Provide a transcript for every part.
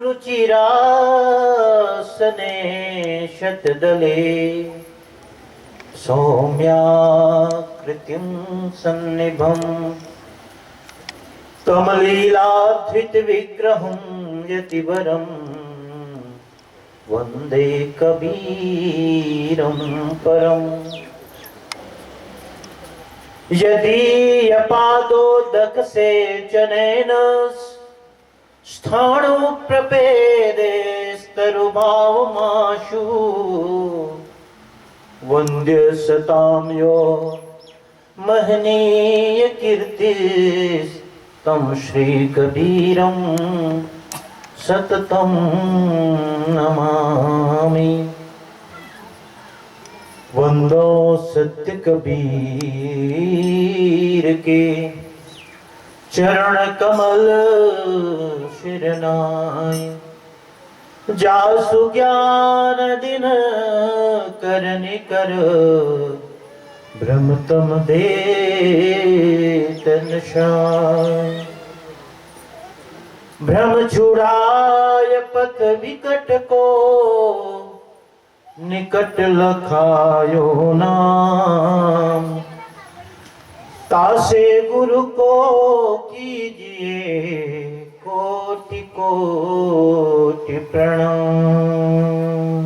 रुचिरासने शतदले सौम्याकृतिं सन्निभं कमलीलाधृतविग्रहं यतिवरं वन्दे कबीरं परम्। यदीयपादोदकसेचनेन स्थाणुप्रपेदेस्तरुभावमाशु वन्द्यसतां यो महनीयकीर्तिस्तं श्रीकबीरं सततं नमामि। वंदो सत्य कबीर के चरण कमल शिरनाय जासु ज्ञान दिन करनि कर भ्रमतम दे तनशाय। भ्रम छुड़ाय पथ विकट को निकट लखायो नाम। तासे गुरु को कीजिए कोटि कोटि प्रणाम।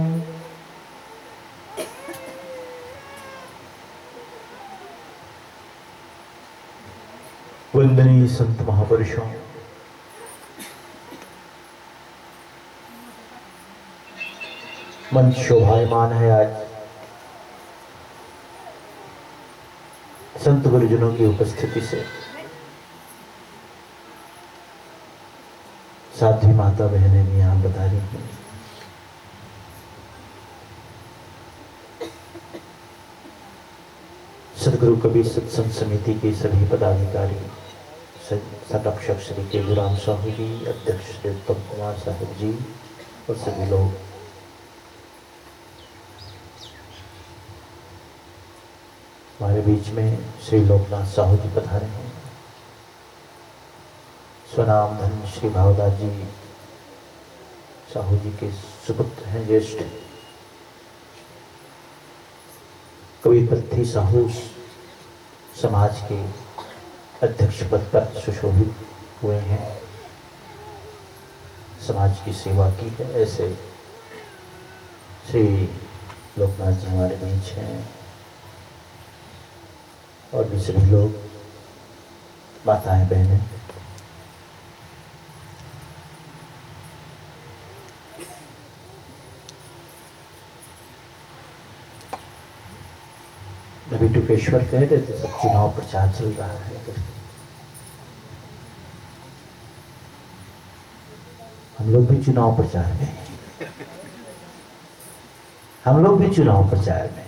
वंदनीय संत महापुरुषों, मंच शोभायमान है आज संत गुरुजनों की उपस्थिति से। साथी माता बहनें भी यहाँ बता रही हैं। सदगुरु कबीर सत्संग समिति के सभी पदाधिकारी, संरक्षक श्री केजूराम साहू जी, अध्यक्ष श्री उत्तम कुमार साहब जी और सभी लोग हमारे बीच में श्री लोकनाथ साहू जी पधारे हैं। स्वनाम धन श्री भावदास जी साहू जी के सुपुत्र हैं, ज्येष्ठ कविपति साहू समाज के अध्यक्ष पद पर सुशोभित हुए हैं, समाज की सेवा की है। ऐसे श्री लोकनाथ जी हमारे बीच हैं और भी सभी लोग, माताएं बहनें। रवि टुकेश्वर कह रहे थे सब चुनाव प्रचार चल रहा है। हम लोग भी चुनाव प्रचार में हैं। हम लोग भी चुनाव प्रचार में।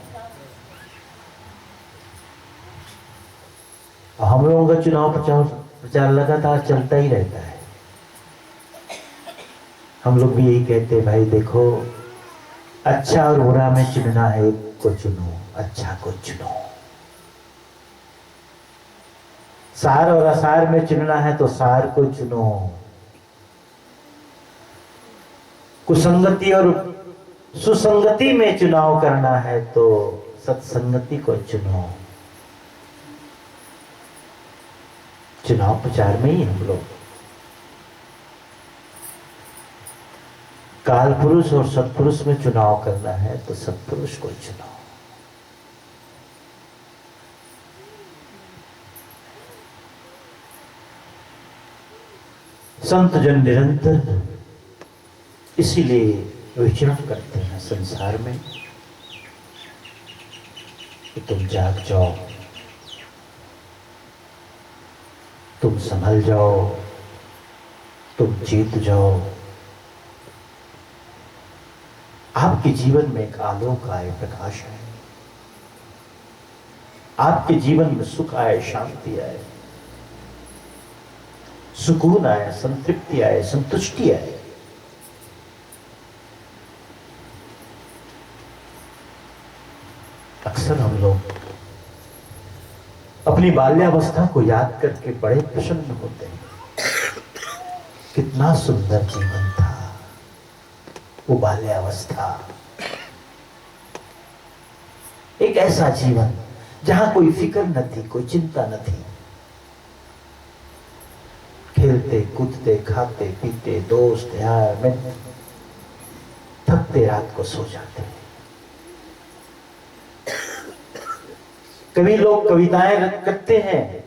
हम लोगों का चुनाव प्रचार लगातार चलता ही रहता है। हम लोग भी यही कहते हैं, भाई देखो, अच्छा और बुरा में चुनना है, एक को चुनो, अच्छा को चुनो। सार और असार में चुनना है तो सार को चुनो। कुसंगति और सुसंगति में चुनाव करना है तो सत्संगति को चुनो। चुनाव प्रचार में ही हम लोग काल पुरुष और सत्पुरुष में चुनाव करना है तो सत्पुरुष को चुनो। संत जन निरंतर इसीलिए विचरण करते हैं संसार में कि तुम जाग जाओ, तुम संभल जाओ, तुम जीत जाओ। आपके जीवन में एक आलोक आए, प्रकाश आए, आपके जीवन में सुख आए, शांति आए, सुकून आए, संतृप्ति आए, संतुष्टि आए। अक्सर हम लोग अपनी बाल्यावस्था को याद करके बड़े प्रसन्न होते हैं। कितना सुंदर जीवन था, वो बाल्यावस्था, एक ऐसा जीवन जहां कोई फिक्र न थी, कोई चिंता न थी। खेलते कूदते खाते पीते, दोस्त यार मित्र, थकते रात को सो जाते। कभी लोग कविताएं करते हैं।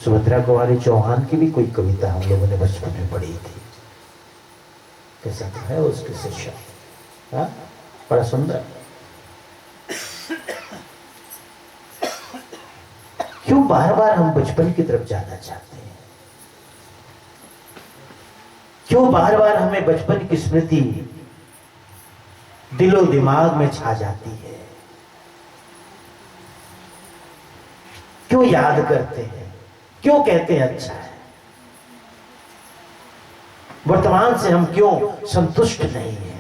सुभद्रा कुमारी चौहान की भी कोई कविता हम लोगों ने बचपन में पढ़ी थी। कैसा तो है उसके शिक्षा, बड़ा सुंदर। क्यों बार बार हम बचपन की तरफ जाना चाहते हैं? क्यों बार बार हमें बचपन की स्मृति दिलो दिमाग में छा जाती है? क्यों याद करते हैं? क्यों कहते हैं अच्छा है? वर्तमान से हम क्यों संतुष्ट नहीं हैं?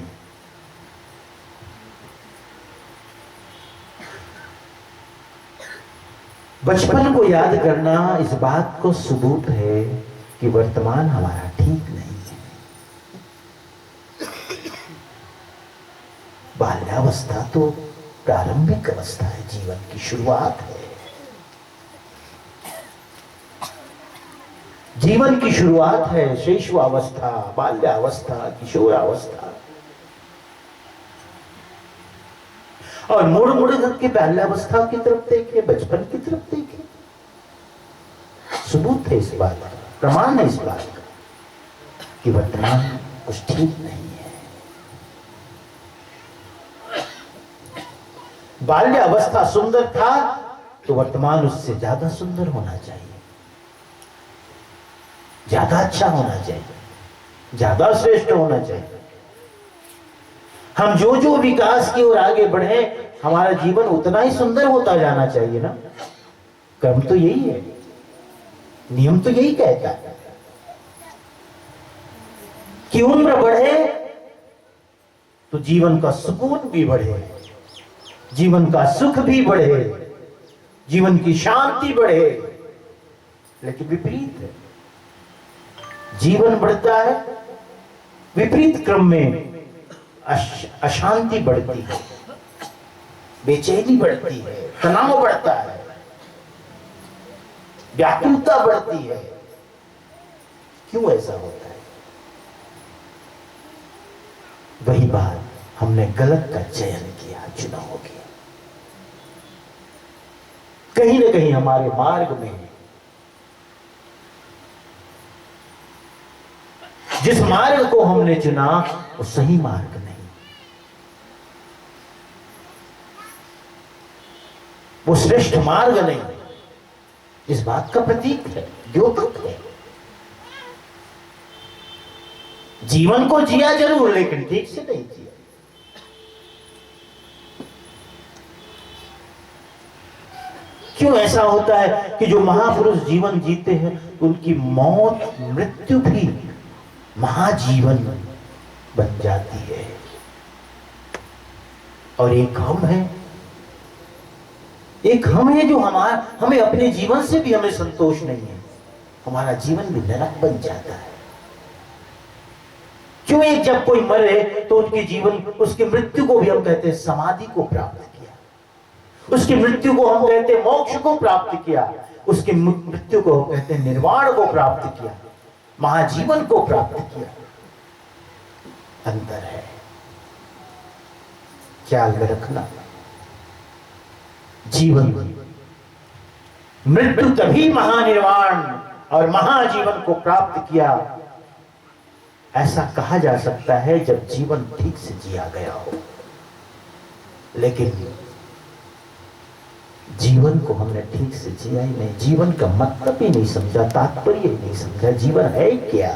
बचपन को याद करना इस बात को सबूत है कि वर्तमान हमारा ठीक नहीं है। बाल्यावस्था तो प्रारंभिक अवस्था है, जीवन की शुरुआत है। जीवन की शुरुआत है शैशवावस्था, बाल्यावस्था, किशोरावस्था। और मुड़ मुड़ करके बाल्यावस्था की तरफ देखे, बचपन की तरफ देखे, सबूत है इस बात का, प्रमाण है इस बात का कि वर्तमान कुछ ठीक नहीं है। बाल्यावस्था सुंदर था तो वर्तमान उससे ज्यादा सुंदर होना चाहिए, ज्यादा अच्छा होना चाहिए, ज्यादा श्रेष्ठ होना चाहिए। हम जो जो विकास की ओर आगे बढ़े, हमारा जीवन उतना ही सुंदर होता जाना चाहिए ना। क्रम तो यही है, नियम तो यही कहता है कि उम्र बढ़े तो जीवन का सुकून भी बढ़े, जीवन का सुख भी बढ़े, जीवन की शांति बढ़े। लेकिन विपरीत है, जीवन बढ़ता है, विपरीत क्रम में अशांति बढ़ती है, बेचैनी बढ़ती है, तनाव बढ़ता है, व्याकुलता बढ़ती है। क्यों ऐसा होता है? वही बात, हमने गलत का चयन किया, चुनाव किया। कहीं ना कहीं हमारे मार्ग में, जिस मार्ग को हमने चुना वो सही मार्ग नहीं, वो श्रेष्ठ मार्ग नहीं। इस बात का प्रतीक है, द्योतक है। जीवन को जिया जरूर, लेकिन ठीक से नहीं जिया। क्यों ऐसा होता है कि जो महापुरुष जीवन जीते हैं उनकी मौत, मृत्यु भी महाजीवन बन जाती है? और एक हम है, एक हम है जो हमें अपने जीवन से भी हमें संतोष नहीं है, हमारा जीवन भी नरक बन जाता है। क्यों? एक जब कोई मरे तो उनके जीवन, उसकी मृत्यु को भी हम कहते हैं समाधि को प्राप्त किया, उसकी मृत्यु को हम कहते हैं मोक्ष को प्राप्त किया, उसकी मृत्यु को हम कहते हैं निर्वाण को प्राप्त किया, महाजीवन को प्राप्त किया। अंतर है, ख्याल में रखना। जीवन, मृत्यु तभी महानिर्वाण और महाजीवन को प्राप्त किया, ऐसा कहा जा सकता है जब जीवन ठीक से जिया गया हो। लेकिन जीवन को हमने ठीक से जिया ही नहीं, जीवन का मतलब ही नहीं समझा, तात्पर्य ही नहीं समझा, जीवन है क्या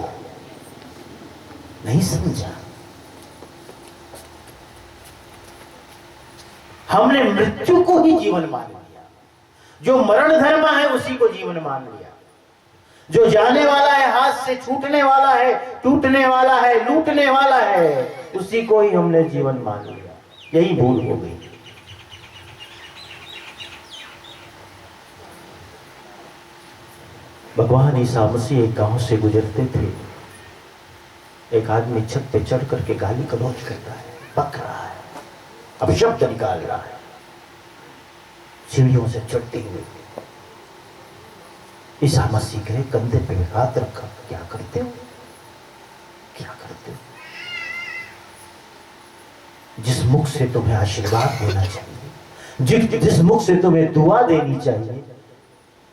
नहीं समझा। हमने मृत्यु को ही जीवन मान लिया, जो मरण धर्म है उसी को जीवन मान लिया, जो जाने वाला है, हाथ से छूटने वाला है, टूटने वाला है, लूटने वाला है, उसी को ही हमने जीवन मान लिया। यही भूल हो गई। भगवान ईसा मसीह एक गांव से गुजरते थे, एक आदमी छत पे चढ़ करके गाली गलौज करता है, बक रहा है, अब शब्द निकाल रहा है सीढ़ियों से चढ़ते हुए। ईसा मसीह के कंधे पे हाथ रखा, क्या करते हो, क्या करते हो? जिस मुख से तुम्हें आशीर्वाद देना चाहिए, जिस मुख से तुम्हें दुआ देनी चाहिए,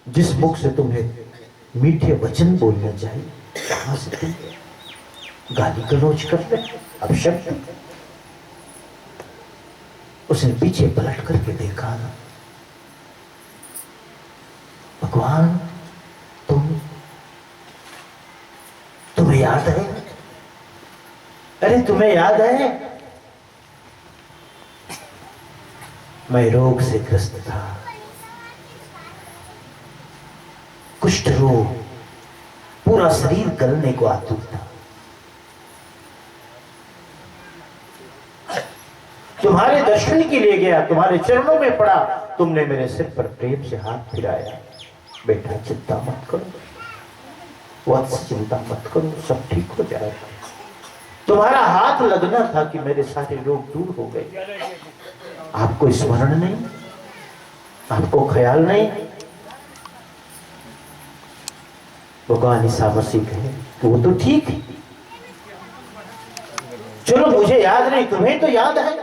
जिस मुख से तुम्हें मीठे वचन बोलने चाहिए, कहां से तुम गाली गलौज कर ले? अब शब्द। उसने पीछे पलट करके देखा ना, भगवान तुम्हें याद है? अरे तुम्हें याद है मैं रोग से ग्रस्त था, कुष्ठ रोग, पूरा शरीर गलने को आतुर था। तुम्हारे दर्शन के लिए गया, तुम्हारे चरणों में पड़ा, तुमने मेरे सिर पर प्रेम से हाथ फिराया। बेटा चिंता मत करो, वत्स चिंता मत करो, सब ठीक हो जाएगा। तुम्हारा हाथ लगना था कि मेरे सारे रोग दूर हो गए। आपको स्मरण नहीं, आपको ख्याल नहीं? भगवान ईसा मसीह कहे कि वो तो ठीक है, चलो मुझे याद नहीं, तुम्हें तो याद है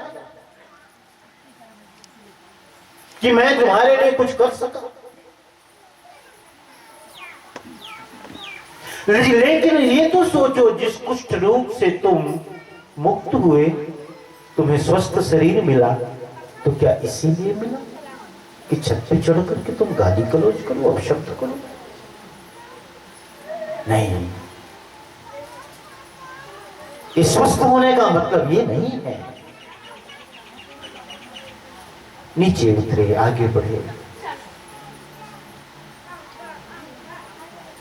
कि मैं तुम्हारे लिए कुछ कर सका। लेकिन ये तो सोचो, जिस कुष्ठ रोग से तुम मुक्त हुए, तुम्हें स्वस्थ शरीर मिला, तो क्या इसीलिए मिला कि छत पे चढ़ करके तुम गाली गलौज करो, अपशब्द करो? नहीं, इस स्वस्थ होने का मतलब ये नहीं है। नीचे उतरे, आगे बढ़े।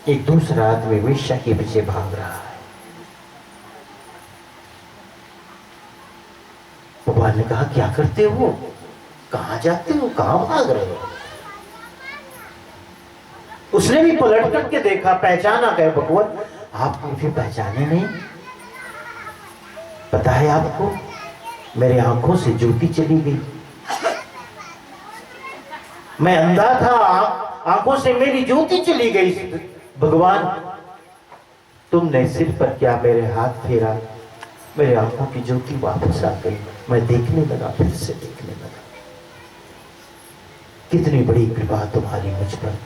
एक दूसरा आदमी वेश्या के पीछे भाग रहा है। भगवान ने कहा क्या करते हो, कहां जाते हो, कहां भाग रहे हो? उसने भी पलट करके देखा, पहचाना, गए भगवान आप मुझे पहचाने नहीं? पता है आपको, मेरे आंखों से ज्योति चली गई, मैं अंधा था, आंखों से मेरी ज्योति चली गई। भगवान तुमने सिर पर क्या मेरे हाथ फेरा, मेरे आंखों की ज्योति वापस आ गई, मैं देखने लगा, फिर से देखने लगा। कितनी बड़ी कृपा तुम्हारी मुझ पर।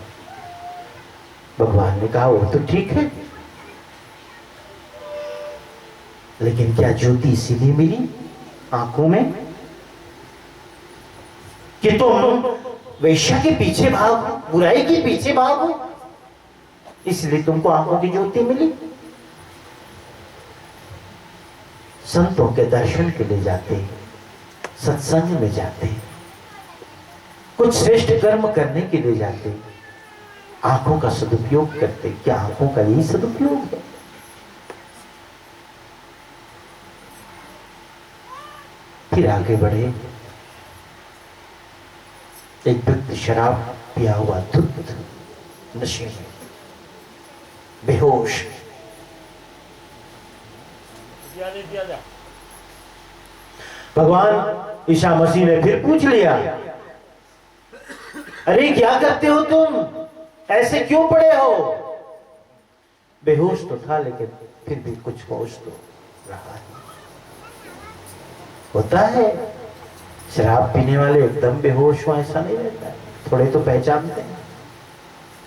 भगवान ने कहा वो तो ठीक है, लेकिन क्या ज्योति इसीलिए मिली आंखों में कि तुम वेश्या के पीछे भागो, बुराई के पीछे भागो, इसलिए तुमको आंखों की ज्योति मिली? संतों के दर्शन के लिए जाते, सत्संग में जाते, कुछ श्रेष्ठ कर्म करने के लिए जाते, आंखों का सदुपयोग करते। क्या आंखों का यही सदुपयोग है? फिर आगे बढ़े। एक व्यक्ति शराब पिया हुआ, धुत नशे में, बेहोश। भगवान ईसा मसीह ने फिर पूछ लिया, अरे क्या करते हो तुम, ऐसे क्यों पड़े हो? बेहोश तो था, लेकिन फिर भी कुछ होश तो रहा है। होता है, शराब पीने वाले एकदम बेहोश हो ऐसा नहीं रहता है, थोड़े तो पहचानते हैं,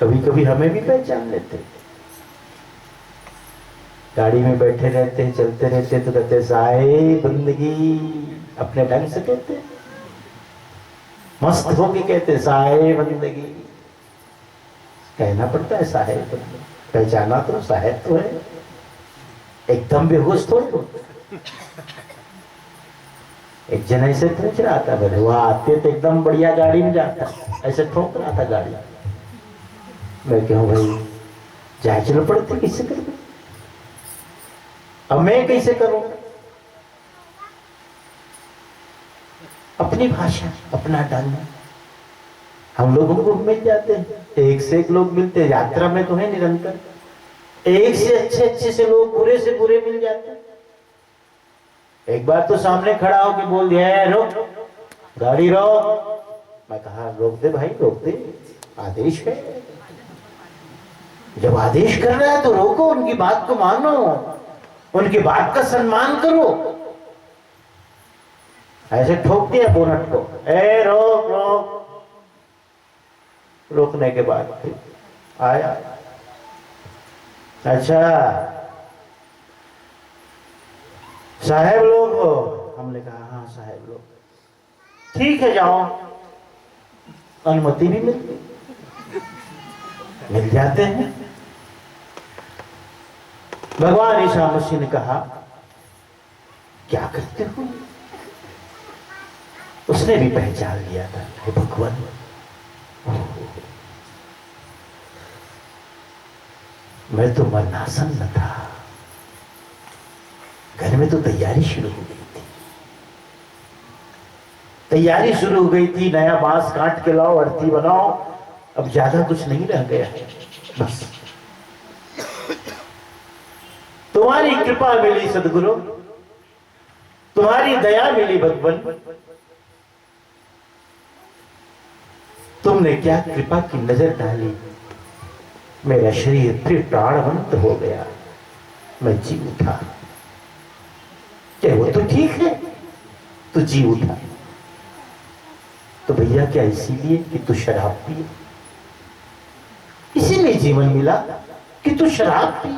कभी कभी हमें भी पहचान लेते हैं। गाड़ी में बैठे रहते, चलते रहते तो कहते साहेब बंदगी, अपने ढंग से कहते, मस्त होके कहते साहेब बंदगी, कहना पड़ता है साहेब बंदगी, पहचाना तो साहेब तो है, एकदम बेहोश थोड़े। एक जन ऐसे पूछ रहा था, बोले वह आते तो एकदम बढ़िया गाड़ी में जाता, ऐसे ठोक रहा था गाड़ी। मैं क्यों भाई, जाए चलो पड़ते, किससे कर, अब मैं कैसे करूं? अपनी भाषा, अपना ढंग। हम लोगों को मिल जाते हैं, एक से एक लोग मिलते हैं, यात्रा में तो है निरंतर। एक से अच्छे से लोग बुरे से बुरे मिल जाते हैं। एक बार तो सामने खड़ा होकर बोल दिया है रोक, गाड़ी रोक। मैं कहा रोक दे भाई, रोक दे, आदेश है। जब आदेश कर रहा है तो रोको, उनकी बात को मानो, उनकी बात का सम्मान करो। ऐसे ठोक दिया बोनट को, ए रोक रोक। रोकने के बाद फिर आया, अच्छा साहब लोग हो? हमने कहा हाँ साहब लोग। ठीक है जाओ। अनुमति भी मिल जाते हैं। भगवान ईसा मसीह ने कहा क्या करते हो? उसने भी पहचान लिया था, हे भगवान मैं तो मरनासन्न था। घर में तो तैयारी शुरू हो गई थी, तैयारी शुरू हो गई थी, नया बांस काट के लाओ, अर्थी बनाओ। अब ज्यादा कुछ नहीं रह गया, बस तुम्हारी कृपा मिली सदगुरु, तुम्हारी दया मिली भगवान। तुमने क्या कृपा की नजर डाली, मेरा शरीर फिर प्राणवंत हो गया, मैं जी उठा। क्या वो तो ठीक है, तू जी उठा तो भैया क्या इसीलिए कि तू शराब पी? इसीलिए जीवन मिला कि तू शराब पी?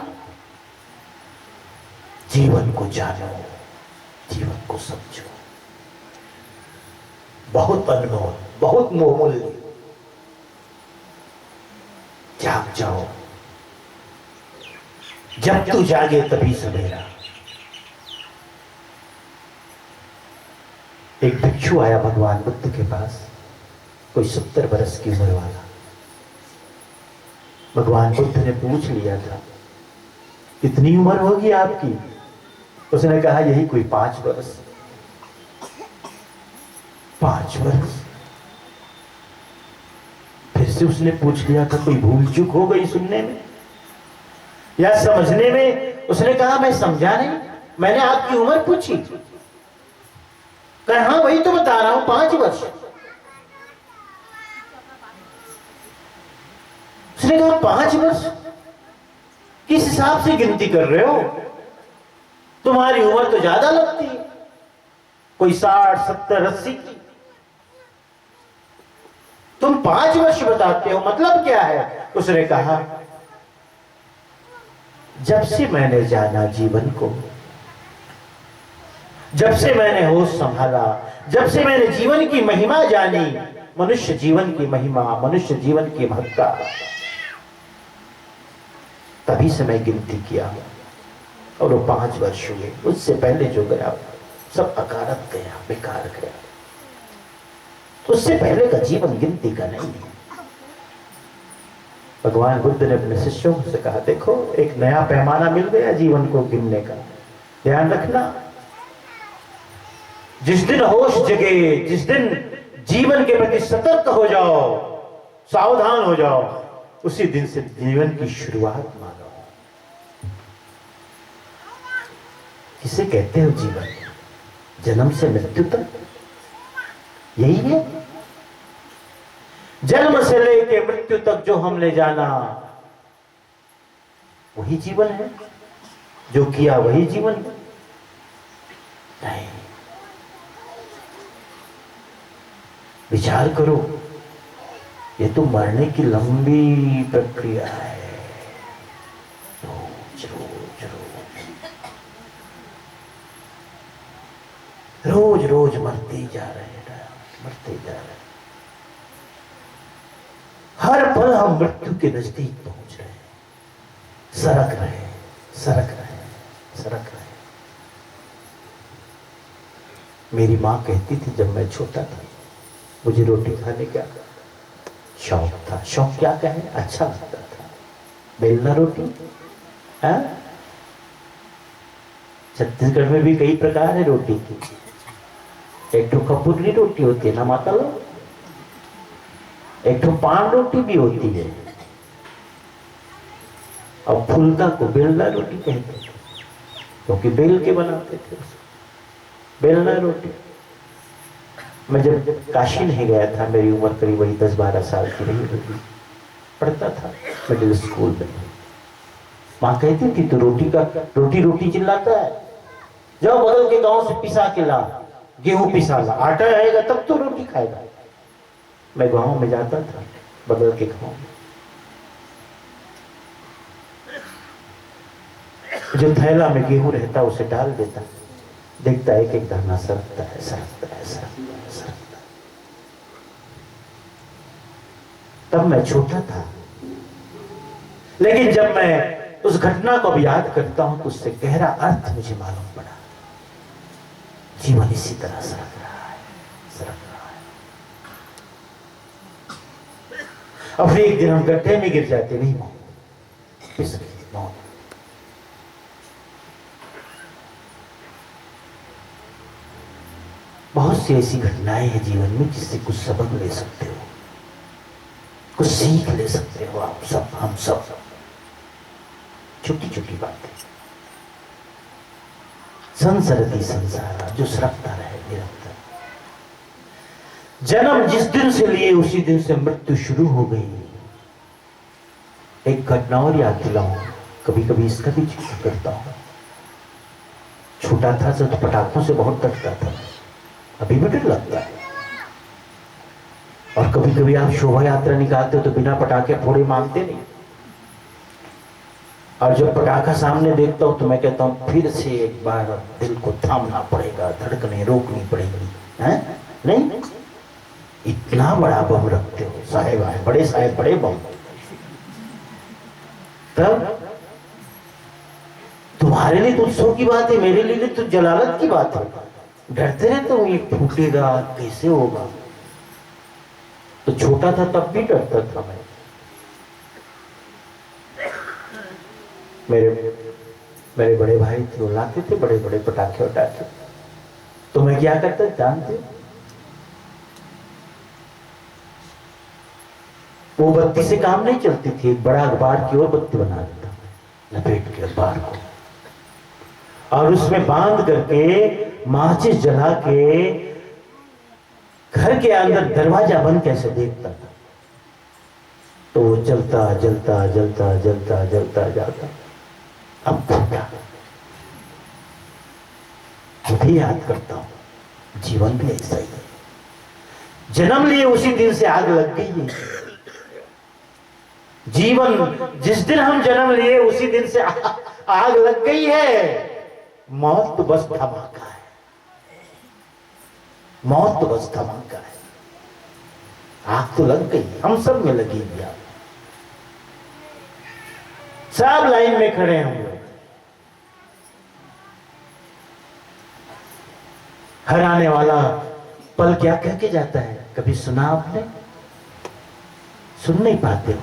जीवन को जानो, जीवन को समझो, बहुत अनमोल, बहुत बहुमूल्य। जाग जाओ, जब तू जागे तभी सवेरा। एक भिक्षु आया भगवान बुद्ध के पास, कोई 70 बरस की उम्र वाला। भगवान बुद्ध ने पूछ लिया था कितनी उम्र होगी आपकी? उसने कहा यही कोई 5 वर्ष। 5 वर्ष? फिर से उसने पूछ लिया था कोई भूल चूक हो गई सुनने में या समझने में? उसने कहा मैं समझा नहीं, मैंने आपकी उम्र पूछी। कहा हाँ वही तो बता रहा हूं, 5 वर्ष। उसने कहा 5 वर्ष? किस हिसाब से गिनती कर रहे हो? तुम्हारी उम्र तो ज्यादा लगती है, कोई 60, 70, 80 की। तुम 5 वर्ष बताते हो, मतलब क्या है? उसने कहा जब से मैंने जाना जीवन को, जब से मैंने होश संभाला, जब से मैंने जीवन की महिमा जानी, मनुष्य जीवन की महिमा, मनुष्य जीवन की महत्ता, तभी से मैं गिनती किया और वो 5 वर्ष हुए। उससे पहले जो गया सब अकारत गया, बेकार गया। उससे पहले का जीवन गिनती का नहीं है। भगवान बुद्ध ने अपने शिष्यों से कहा देखो एक नया पैमाना मिल गया जीवन को गिनने का, ध्यान रखना। जिस दिन होश जगे, जिस दिन जीवन के प्रति सतर्क हो जाओ, सावधान हो जाओ, उसी दिन से जीवन की शुरुआत मानो। किसे कहते हो जीवन? जन्म से मृत्यु तक यही है। जन्म से लेकर मृत्यु तक जो हमने जाना वही जीवन है, जो किया वही जीवन नहीं। विचार करो, ये तो मरने की लंबी प्रक्रिया है। रोज रोज रोज रोज रोज मरते जा रहे हैं, मरते जा रहे हैं। हर पल हम मृत्यु के नजदीक पहुंच रहे हैं, सरक रहे, सरक रहे, सरक रहे। मेरी मां कहती थी जब मैं छोटा था, मुझे रोटी खाने का शौक था। शौक क्या कहें, अच्छा लगता था। बेलना रोटी, छत्तीसगढ़ में भी कई प्रकार है रोटी की। एक तो कपूरी रोटी होती है ना माता लोग, एक तो पान रोटी भी होती है। और फुलका को बेलना रोटी कहते थे, क्योंकि बेल के बनाते थे उसको, बेलना रोटी। मैं जब काशी नहीं गया था, मेरी उम्र करीब वही 10-12 साल की रही होगी, पढ़ता था मिडिल स्कूल में। माँ कहती थी तू रोटी रोटी चिल्लाता है, जाओ बगल के गांव से पिसा के ला, गेहूं पिसा ला, आटा आएगा तब तो रोटी खाएगा। मैं गांव में जाता था, बगल के गांव में, जो थैला में गेहूं रहता उसे डाल देता, देखता एक एक दाना सरकता है, सरकता है, सरकता है, सरकता है। तब मैं छोटा था, लेकिन जब मैं उस घटना को अब याद करता हूं तो उससे गहरा अर्थ मुझे मालूम पड़ा। जीवन इसी तरह सरक रहा है, सरक रहा है। अब एक दिन हम गड्ढे में गिर जाते, नहीं मौत, फिसल मौत। बहुत सी ऐसी घटनाएं हैं जीवन में जिससे कुछ सबक ले सकते हो, कुछ सीख ले सकते हो आप सब, हम सब। छोटी छोटी बातें, संसरती संसार जो सरकता रहे निरंतर। जन्म जिस दिन से लिए उसी दिन से मृत्यु शुरू हो गई। एक घटना और याद दिलाऊं, कभी कभी इसका भी जिक्र करता हूं। छोटा था तो पटाखों से बहुत डरता था, अभी भी डर लगता है। और कभी कभी आप शोभा यात्रा निकालते हो तो बिना पटाखे फोड़े मानते नहीं। और जब पटाखा सामने देखता हूं तो मैं कहता हूं फिर से एक बार दिल को थामना पड़ेगा, धड़कने रोकनी पड़ेगी, हैं? नहीं, इतना बड़ा बम रखते हो साहेब, आए बड़े साहेब, बड़े बम। तब तुम्हारे लिए तो उत्सव की बात है, मेरे लिए तो जलालत की बात है। डरते रहते हो ये फूटेगा कैसे होगा। तो छोटा था तब भी डरता था मैं। मेरे बड़े भाई थे, वो लाते थे बड़े बड़े पटाखे उठाते। तो मैं क्या करता जानते, वो बत्ती से काम नहीं चलती थी, एक बड़ा अखबार की ओर बत्ती बना देता, लपेट के अखबार को, और उसमें बांध करके माचिस जला के घर के अंदर दरवाजा बंद कैसे देखता था। तो वो जलता जलता जलता जलता जलता जाता। अब फूटा, भी याद करता हूं, जीवन भी ऐसा ही है। जन्म लिए उसी दिन से आग लग गई है। जीवन जिस दिन हम जन्म लिए उसी दिन से आग लग गई है। मौत तो बस धमाका है, मौत तो बस धमाका है। आग तो लग गई, हम सब में लगी गया। सब लाइन में खड़े हैं हम लोग। हर आने वाला पल क्या कह के जाता है, कभी सुना आपने? सुन नहीं पाते हो।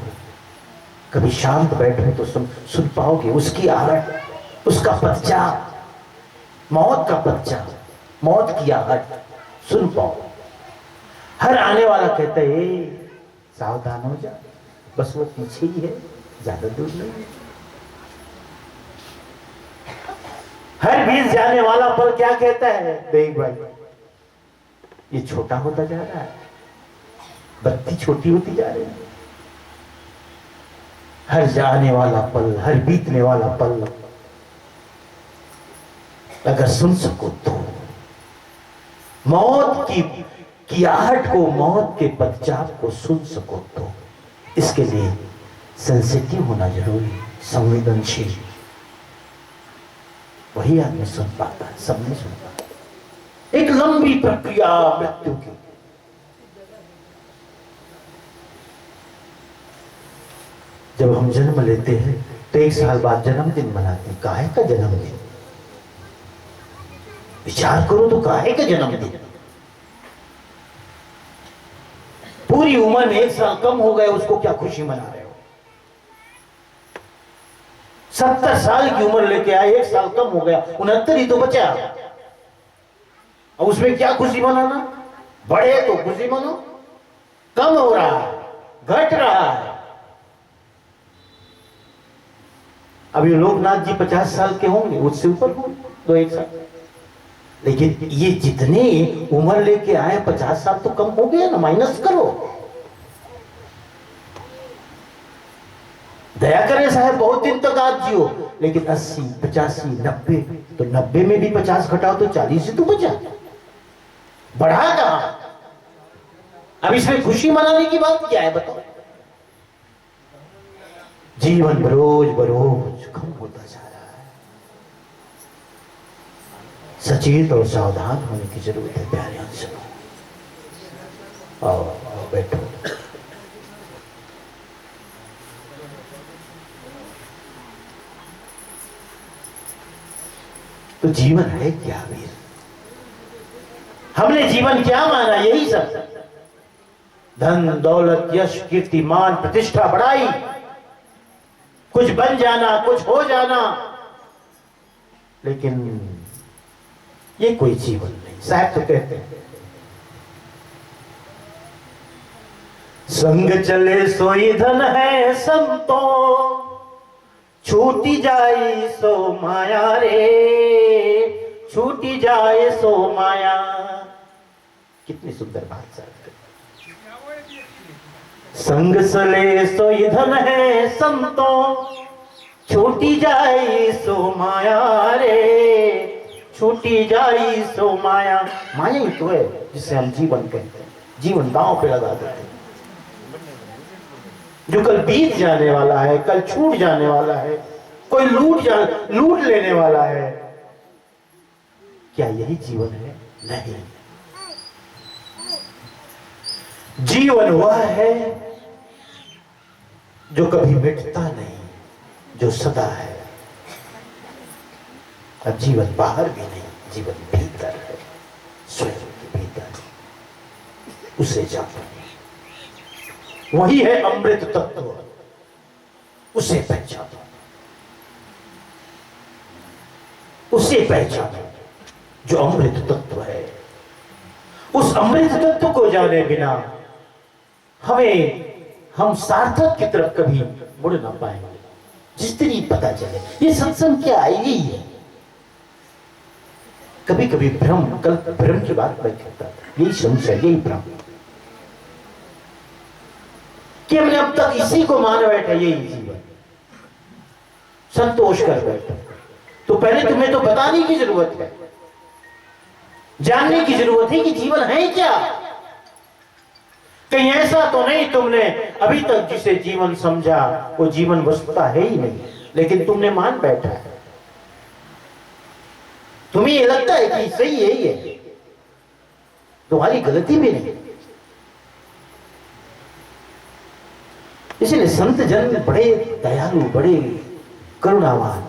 कभी शांत बैठे तो सुन पाओगे उसकी आहट, उसका पदचाप, मौत का पदचाप, मौत की आहट सुन पाओ। हर आने वाला कहता है सावधान हो जा, बस वो पीछे ही है, ज्यादा दूर नहीं है। हर बीत जाने वाला पल क्या कहता है, देख भाई ये छोटा होता जा रहा है, बत्ती छोटी होती जा रही है। हर जाने वाला पल, हर बीतने वाला पल अगर सुन सको तो मौत की आहट को, मौत के पदचाप को सुन सको तो, इसके लिए सेंसिटिव होना जरूरी है, संवेदनशील। वही आदमी सुन पाता है, सब नहीं सुन पाता। एक लंबी प्रक्रिया मृत्यु की। जब हम जन्म लेते हैं तो 1 साल बाद जन्मदिन मनाते हैं। काहे का जन्मदिन? विचार करो तो काहे का जन्मदिन? पूरी उम्र में 1 साल कम हो गए, उसको क्या खुशी मना रहे हो? 70 साल की उम्र लेके आए, 1 साल कम हो गया, 69 ही तो बचा। अब उसमें क्या खुशी मनाना? बढ़े तो खुशी मनो, कम हो रहा है, घट रहा है, अभी लोकनाथ जी 50 साल के होंगे, उससे ऊपर होंगे, 2-1 साल। लेकिन ये जितने उम्र लेके आए 50 साल तो कम हो गया ना, माइनस करो। दया करें साहब, बहुत दिन तक आप जियो, लेकिन 80, 85, 90, तो 90 में भी 50 घटाओ तो 40 ही तो बचा, बढ़ा कहां? अब इसमें खुशी मनाने की बात क्या है बताओ? जीवन बरोज बरोज कम होता जा रहा है। सचेत और सावधान होने की जरूरत है प्यारे अंशों। आओ बैठो। तो जीवन है क्या वीर? हमने जीवन क्या माना? यही सब, धन दौलत यश कीर्ति मान प्रतिष्ठा बढ़ाई, कुछ बन जाना, कुछ हो जाना, लेकिन ये कोई जीवन नहीं। साहब तो कहते हैं, संग चले सोई धन है संतो, छूटी जाए सो माया रे, छूटी जाए सो माया। कितनी सुंदर बात साहब। संग चले सोई धन है संतो, छूटी जाए सो माया रे, छूटी जाए सो माया। माया ही तो है जिसे हम जीवन कहते हैं। जीवन दांव पे लगा देते हैं, जो कल बीत जाने वाला है, कल छूट जाने वाला है, कोई लूट लेने वाला है। क्या यही जीवन है? नहीं। जीवन वह है जो कभी मिटता नहीं, जो सदा है। अब जीवन बाहर भी नहीं, जीवन भीतर है, स्वयं के भीतर, उसे जानो। वही है अमृत तत्व, उसे पहचानो, उसे पहचानो जो अमृत तत्व है। उस अमृत तत्व को जाने बिना हम सार्थक की तरफ कभी मुड़ ना पाएंगे। जिस दिन ये पता चले ये सत्संग क्या है, यही है। कभी कभी भ्रम, कल भ्रम की बात मैं कहता था, यही संशय, यही भ्रम कि हमने अब तक इसी को मान बैठा, यही जीवन, संतोष कर बैठा। तो पहले तुम्हें तो बताने की जरूरत है, जानने की जरूरत है कि जीवन है क्या। कहीं ऐसा तो नहीं तुमने अभी तक जिसे जीवन समझा वो जीवन वस्तुता है ही नहीं, लेकिन तुमने मान बैठा है। तुम्हें ये लगता है कि सही यही है, तुम्हारी गलती भी नहीं। इसलिए संत जन बड़े दयालु, बड़े करुणावान,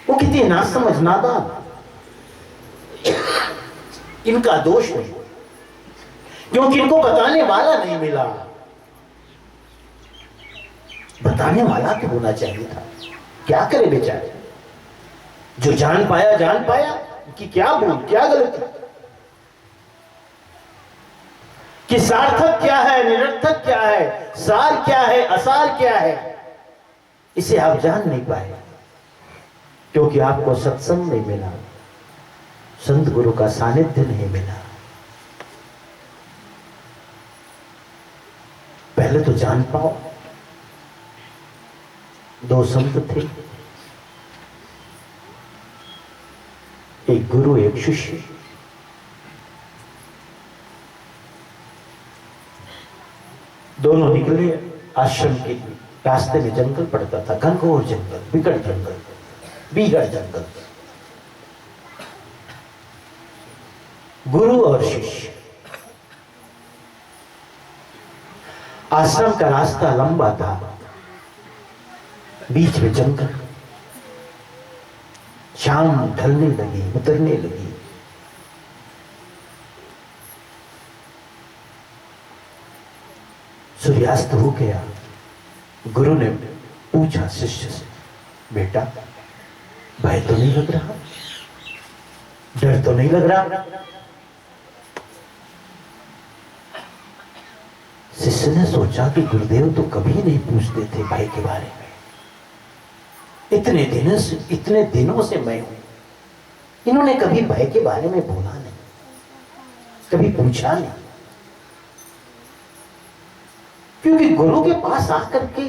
वो कितनी नासमझ नादान, इनका दोष नहीं, क्योंकि इनको बताने वाला नहीं मिला। बताने वाला तो होना चाहिए था। क्या करे बेचारे, जो जान पाया कि क्या भूल, क्या गलती, कि सार्थक क्या है, निरर्थक क्या है, सार क्या है, असार क्या है, इसे आप जान नहीं पाए, क्योंकि आपको सत्संग नहीं मिला, संत गुरु का सानिध्य नहीं मिला। पहले तो जान पाओ। दो संत थे, एक गुरु एक शिष्य। दोनों निकले आश्रम के लिए। रास्ते में जंगल पड़ता था, घनघोर जंगल, विकट जंगल, बीहड़ जंगल। गुरु और शिष्य। आश्रम का रास्ता लंबा था, बीच में जंगल। शाम ढलने लगी, उतरने लगी। सूर्यास्त हो गया। गुरु ने पूछा शिष्य से, बेटा भय तो नहीं लग रहा, डर तो नहीं लग रहा? शिष्य ने सोचा कि गुरुदेव तो कभी नहीं पूछते थे भय के बारे में, इतने दिनों से मैं हूं। इन्होंने कभी भय के बारे में बोला नहीं, कभी पूछा नहीं। क्योंकि गुरु के पास आकर के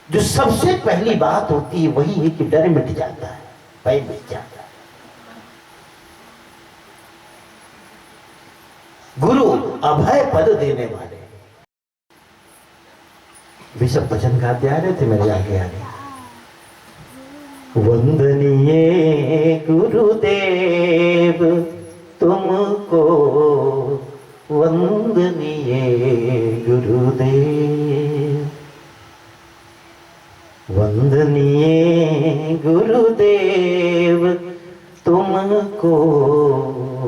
जो सबसे पहली बात होती है वही है कि डर मिट जाता है, भय मिट जाता है। गुरु अभय पद देने वाले। भी सब भजन गाते आ रहे थे मेरे आगे आगे। वंदनीय गुरुदेव तुमको, वंदनीय गुरुदेव, वंदनीय गुरुदेव तुमको,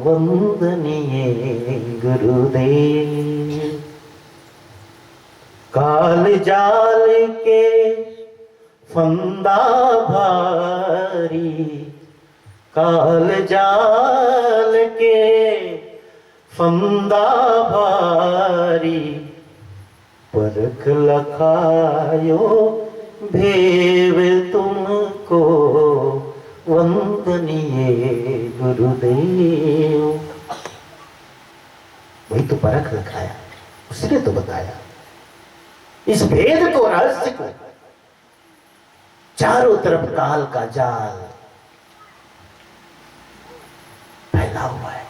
वंदनीय गुरुदेव। काल जाल के फंदा भारी, काल जाल के फंदा भारी, परख लखायो भेव तुमको, वंदनीय गुरुदेव। वही तो परख लखाया, उसने तो बताया इस भेद को, रहस्य को। चारों तरफ काल का जाल फैला हुआ है।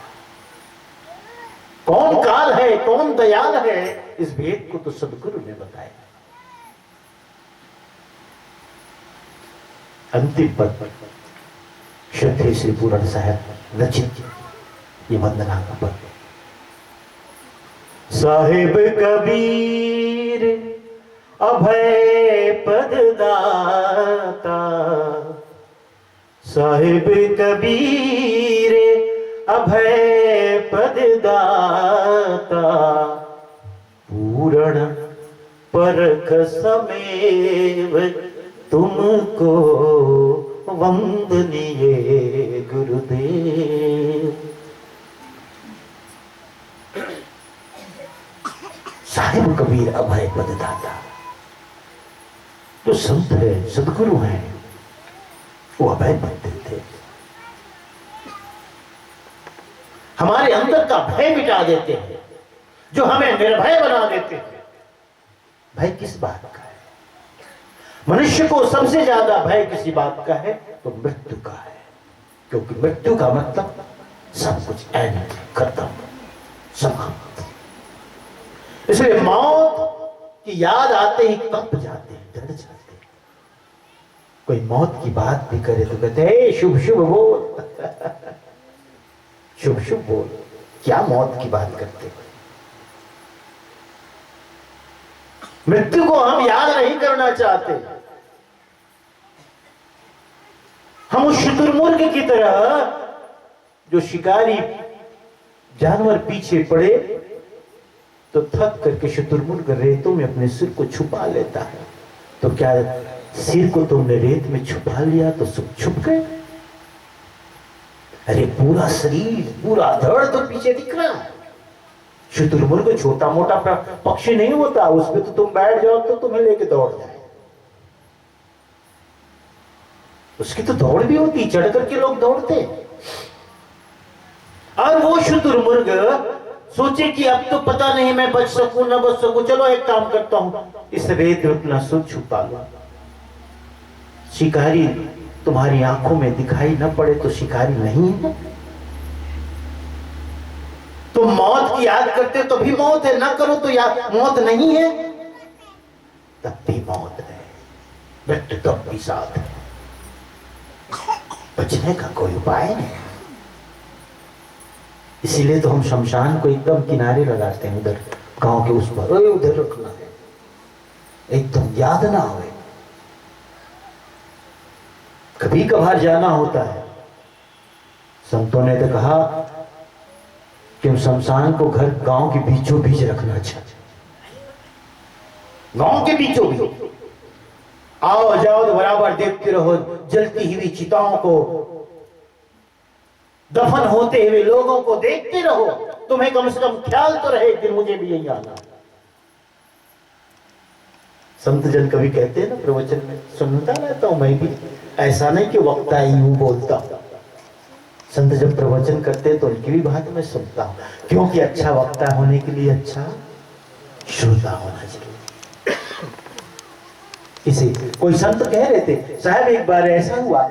कौन काल है, कौन दयाल है, इस भेद को तो सदगुरु ने बताया। अंतिम पद पर श्रद्धेय श्री पूरण साहब रचित ये वंदना का पद। साहिब कबीर अभय पद दाता, साहिब कबीर अभय पद दाता, पूर्ण परख समेव तुमको, वंदनीय गुरुदेव। साहिब कबीर अभय पद दाता, जो संत है, सदगुरु हैं, वो अभय पद देते, हमारे अंदर का भय मिटा देते हैं, जो हमें निर्भय बना देते हैं। भय किस बात का है? मनुष्य को सबसे ज्यादा भय किसी बात का है तो मृत्यु का है। क्योंकि मृत्यु का मतलब सब कुछ ऐन खत्म, समाप्त। इसलिए मौत की याद आते ही कंप जाते हैं, डर जाते हैं। कोई मौत की बात भी करे तो कहते हैं शुभ शुभ बोल, शुभ शुभ बोल। क्या मौत की बात करते हैं? मृत्यु को हम याद नहीं करना चाहते। हम उस शुतुरमुर्ग की तरह, जो शिकारी जानवर पीछे पड़े तो थक करके शुतुरमुर्ग रेतों में अपने सिर को छुपा लेता है। तो क्या सिर को तुमने रेत में छुपा लिया तो सब छुप गए? अरे पूरा शरीर, पूरा धड़ तो पीछे दिख रहा है। शुतुरमुर्ग छोटा मोटा पक्षी नहीं होता, उसमें तो तुम बैठ जाओ तो तुम्हें लेके दौड़ जाए। उसकी तो दौड़ भी होती, चढ़ करके लोग दौड़ते। और वो शुतुरमुर्ग सोचे कि अब तो पता नहीं मैं बच सकूं ना बच सकूं, चलो एक काम करता हूं, इस रेत में अपना सिर छुपा लो। शिकारी तुम्हारी आंखों में दिखाई न पड़े तो शिकारी नहीं है। तुम मौत की याद करते तो भी मौत है, ना करो तो याद मौत नहीं है, तब भी मौत है। मृत्यु तब भी साथ है, बचने का कोई उपाय नहीं। इसीलिए तो हम शमशान को एकदम किनारे लगाते हैं, उधर गांव के उस पर, उधर रखना है, एकदम याद ना हो। कभी कभार जाना होता है। संतों ने तो कहा कि हम शमशान को घर गांव के बीचों बीच रखना चाहिए। गांव के बीचों बीच आओ जाओ तो बराबर देखते रहो, जलती हुई चिताओं को, दफन होते हुए लोगों को देखते रहो। तुम्हें कम से कम ख्याल तो रहे कि मुझे भी यही आना। संत जन कभी कहते हैं ना प्रवचन में, सुनता रहता हूं मैं भी, ऐसा नहीं कि वक्ता यूं बोलता। संत जब प्रवचन करते हैं तो उनकी भी बात मैं सुनता हूं, क्योंकि अच्छा वक्ता होने के लिए अच्छा श्रोता होना चाहिए। इसे कोई संत कह रहे थे, साहब एक बार ऐसा हुआ,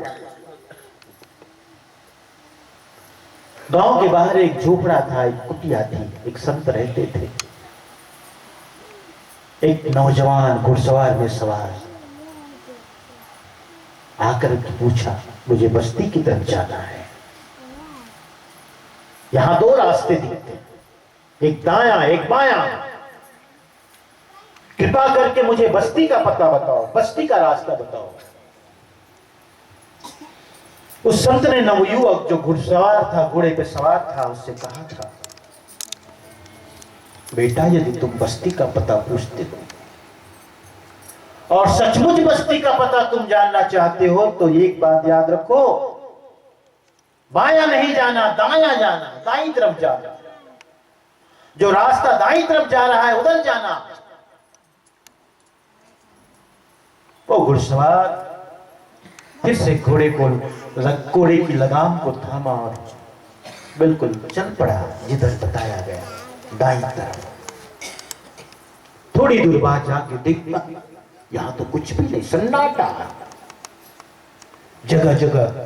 गांव के बाहर एक झोपड़ा था, एक कुटिया थी, एक संत रहते थे। एक नौजवान घुड़सवार में सवार आकर पूछा, मुझे बस्ती की तरफ जाना है, यहां दो रास्ते दिखते, एक दायां एक बायां, कृपा करके मुझे बस्ती का पता बताओ, बस्ती का रास्ता बताओ। उस संत ने नवयुवक जो घुड़सवार था, घोड़े पे सवार था, उससे कहा था, बेटा यदि तुम बस्ती का पता पूछते हो और सचमुच बस्ती का पता तुम जानना चाहते हो तो एक बात याद रखो, बायां नहीं जाना, दायां जाना, दाईं तरफ जाना, जो रास्ता दाईं तरफ जा रहा है उधर जाना। वो घुड़सवार फिर से घोड़े की लगाम को थामा और बिल्कुल चल पड़ा जिधर बताया गया, दाईं तरफ। थोड़ी दूर बाद जाके देखा, यहां तो कुछ भी नहीं, सन्नाटा, जगह जगह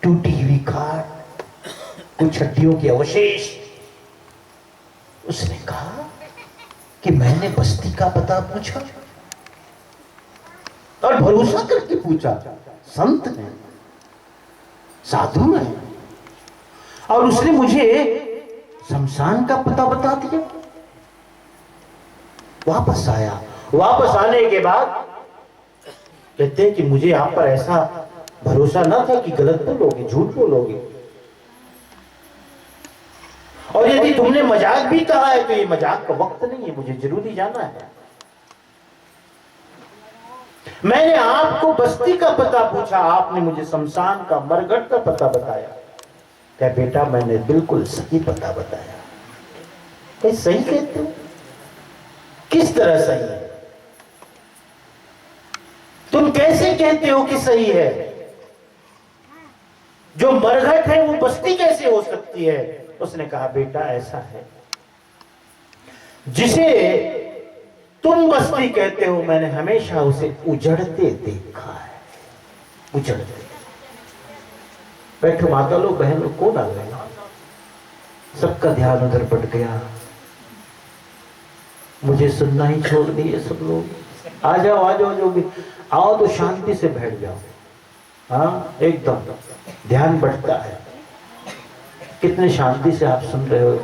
टूटी हुई खाट, कुछ हड्डियों के अवशेष। उसने कहा कि मैंने बस्ती का पता पूछा, और भरोसा करके पूछा, संत ने, साधु ने, और उसने मुझे शमशान का पता बता दिया। वापस आया, वापस आने के बाद कहते हैं कि मुझे आप पर ऐसा भरोसा ना था कि गलत बोलोगे, झूठ बोलोगे, और यदि तुमने मजाक भी कहा है तो ये मजाक का वक्त नहीं है, मुझे जरूरी जाना है। मैंने आपको बस्ती का पता पूछा, आपने मुझे शमशान का, मरघट का पता बताया। क्या बेटा मैंने बिल्कुल सही पता बताया। क्या सही कहते हो? किस तरह सही है? तुम कैसे कहते हो कि सही है? जो मरघट है वो बस्ती कैसे हो सकती है? उसने कहा बेटा ऐसा है, जिसे तुम बस्ती कहते हो मैंने हमेशा उसे उजड़ते देखा है, उजड़ते। बैठो माता लोग, बहन लोग, कौन आ गए? सबका ध्यान उधर बढ़ गया, मुझे सुनना ही छोड़ दिए सब लोग। आ जाओ आ जाओ, जो भी आओ तो शांति से बैठ जाओ। हाँ एकदम ध्यान बढ़ता है। कितने शांति से आप सुन रहे हो।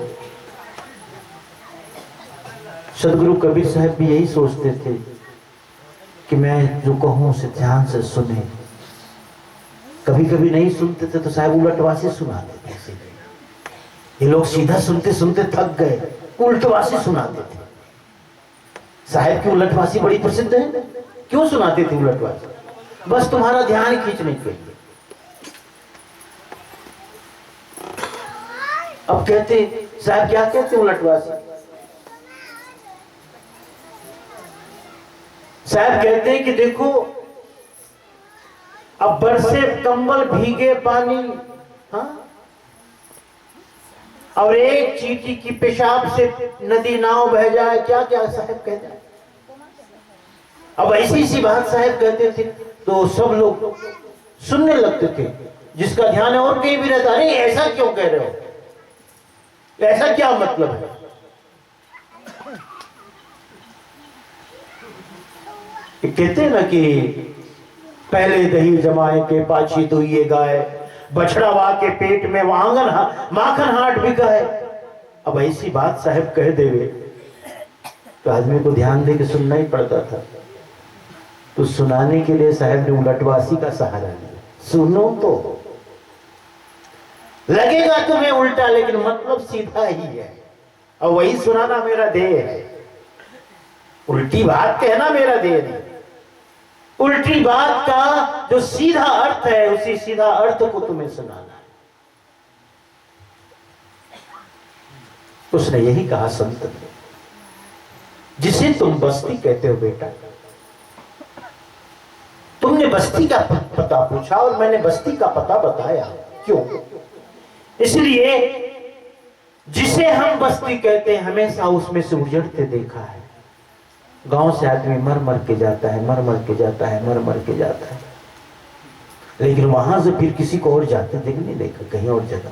सदगुरु कबीर साहब भी यही सोचते थे कि मैं जो कहूं उसे ध्यान से सुने। कभी कभी नहीं सुनते थे तो साहब उलटवासी सुनाते थे। ये लोग सीधा सुनते सुनते थक गए, उलटवासी सुनाते थे। साहब की उलटवासी बड़ी प्रसिद्ध है। क्यों सुनाते थे उलटवासी? बस तुम्हारा ध्यान खींचने के लिए। अब कहते साहब क्या कहते उलटवासी? साहब कहते हैं कि देखो अब बरसे कंबल भीगे पानी, हाँ, और एक चींटी की पेशाब से नदी नाव बह जाए, क्या क्या साहब कहते हैं। अब ऐसी सी बात साहब कहते थे तो सब लोग सुनने लगते थे। जिसका ध्यान और कहीं भी रहता, अरे ऐसा क्यों कह रहे हो, ऐसा क्या मतलब है? कहते हैं ना कि पहले दही जमाए के पाछी दुइये गाय, बछड़ा वा के पेट में माखन हाट बिका है। अब ऐसी बात साहब कह देवे तो आदमी को ध्यान दे के सुनना ही पड़ता था। तो सुनाने के लिए साहब ने उलटवासी का सहारा लिया। सुनो तो लगेगा तुम्हें उल्टा, लेकिन मतलब सीधा ही है, और वही सुनाना मेरा ध्येय है। उल्टी बात कहना मेरा ध्येय नहीं, उल्टी बात का जो सीधा अर्थ है उसी सीधा अर्थ को तुम्हें सुनाना है। उसने यही कहा संत ने, जिसे तुम बस्ती कहते हो बेटा, तुमने बस्ती का पता पूछा और मैंने बस्ती का पता बताया। क्यों? इसलिए जिसे हम बस्ती कहते हैं हमेशा उसमें से उजड़ते देखा है। गांव से आदमी मर मर के जाता है, मर मर के जाता है, मर मर के जाता है, लेकिन वहां से फिर किसी को और जाते देख नहीं देखा कहीं और जगह।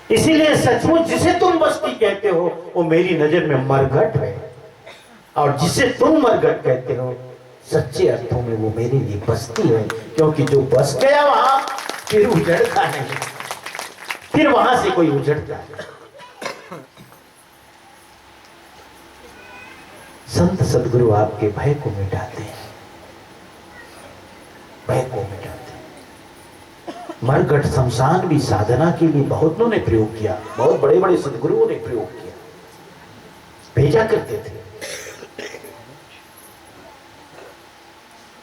इसीलिए सचमुच जिसे तुम बस्ती कहते हो वो मेरी नजर में मरघट है, और जिसे तुम मरघट कहते हो सच्चे अर्थों में वो मेरे लिए बस्ती है। क्योंकि जो बस गया वहां फिर उजड़ता नहीं, फिर वहां से कोई उजड़ता है। संत सदगुरु आपके भय को मिटाते हैं, भय को मिटाते हैं। मरघट शमशान भी साधना के लिए बहुतों ने प्रयोग किया, बहुत बड़े बड़े सदगुरुओं ने प्रयोग किया, भेजा करते थे।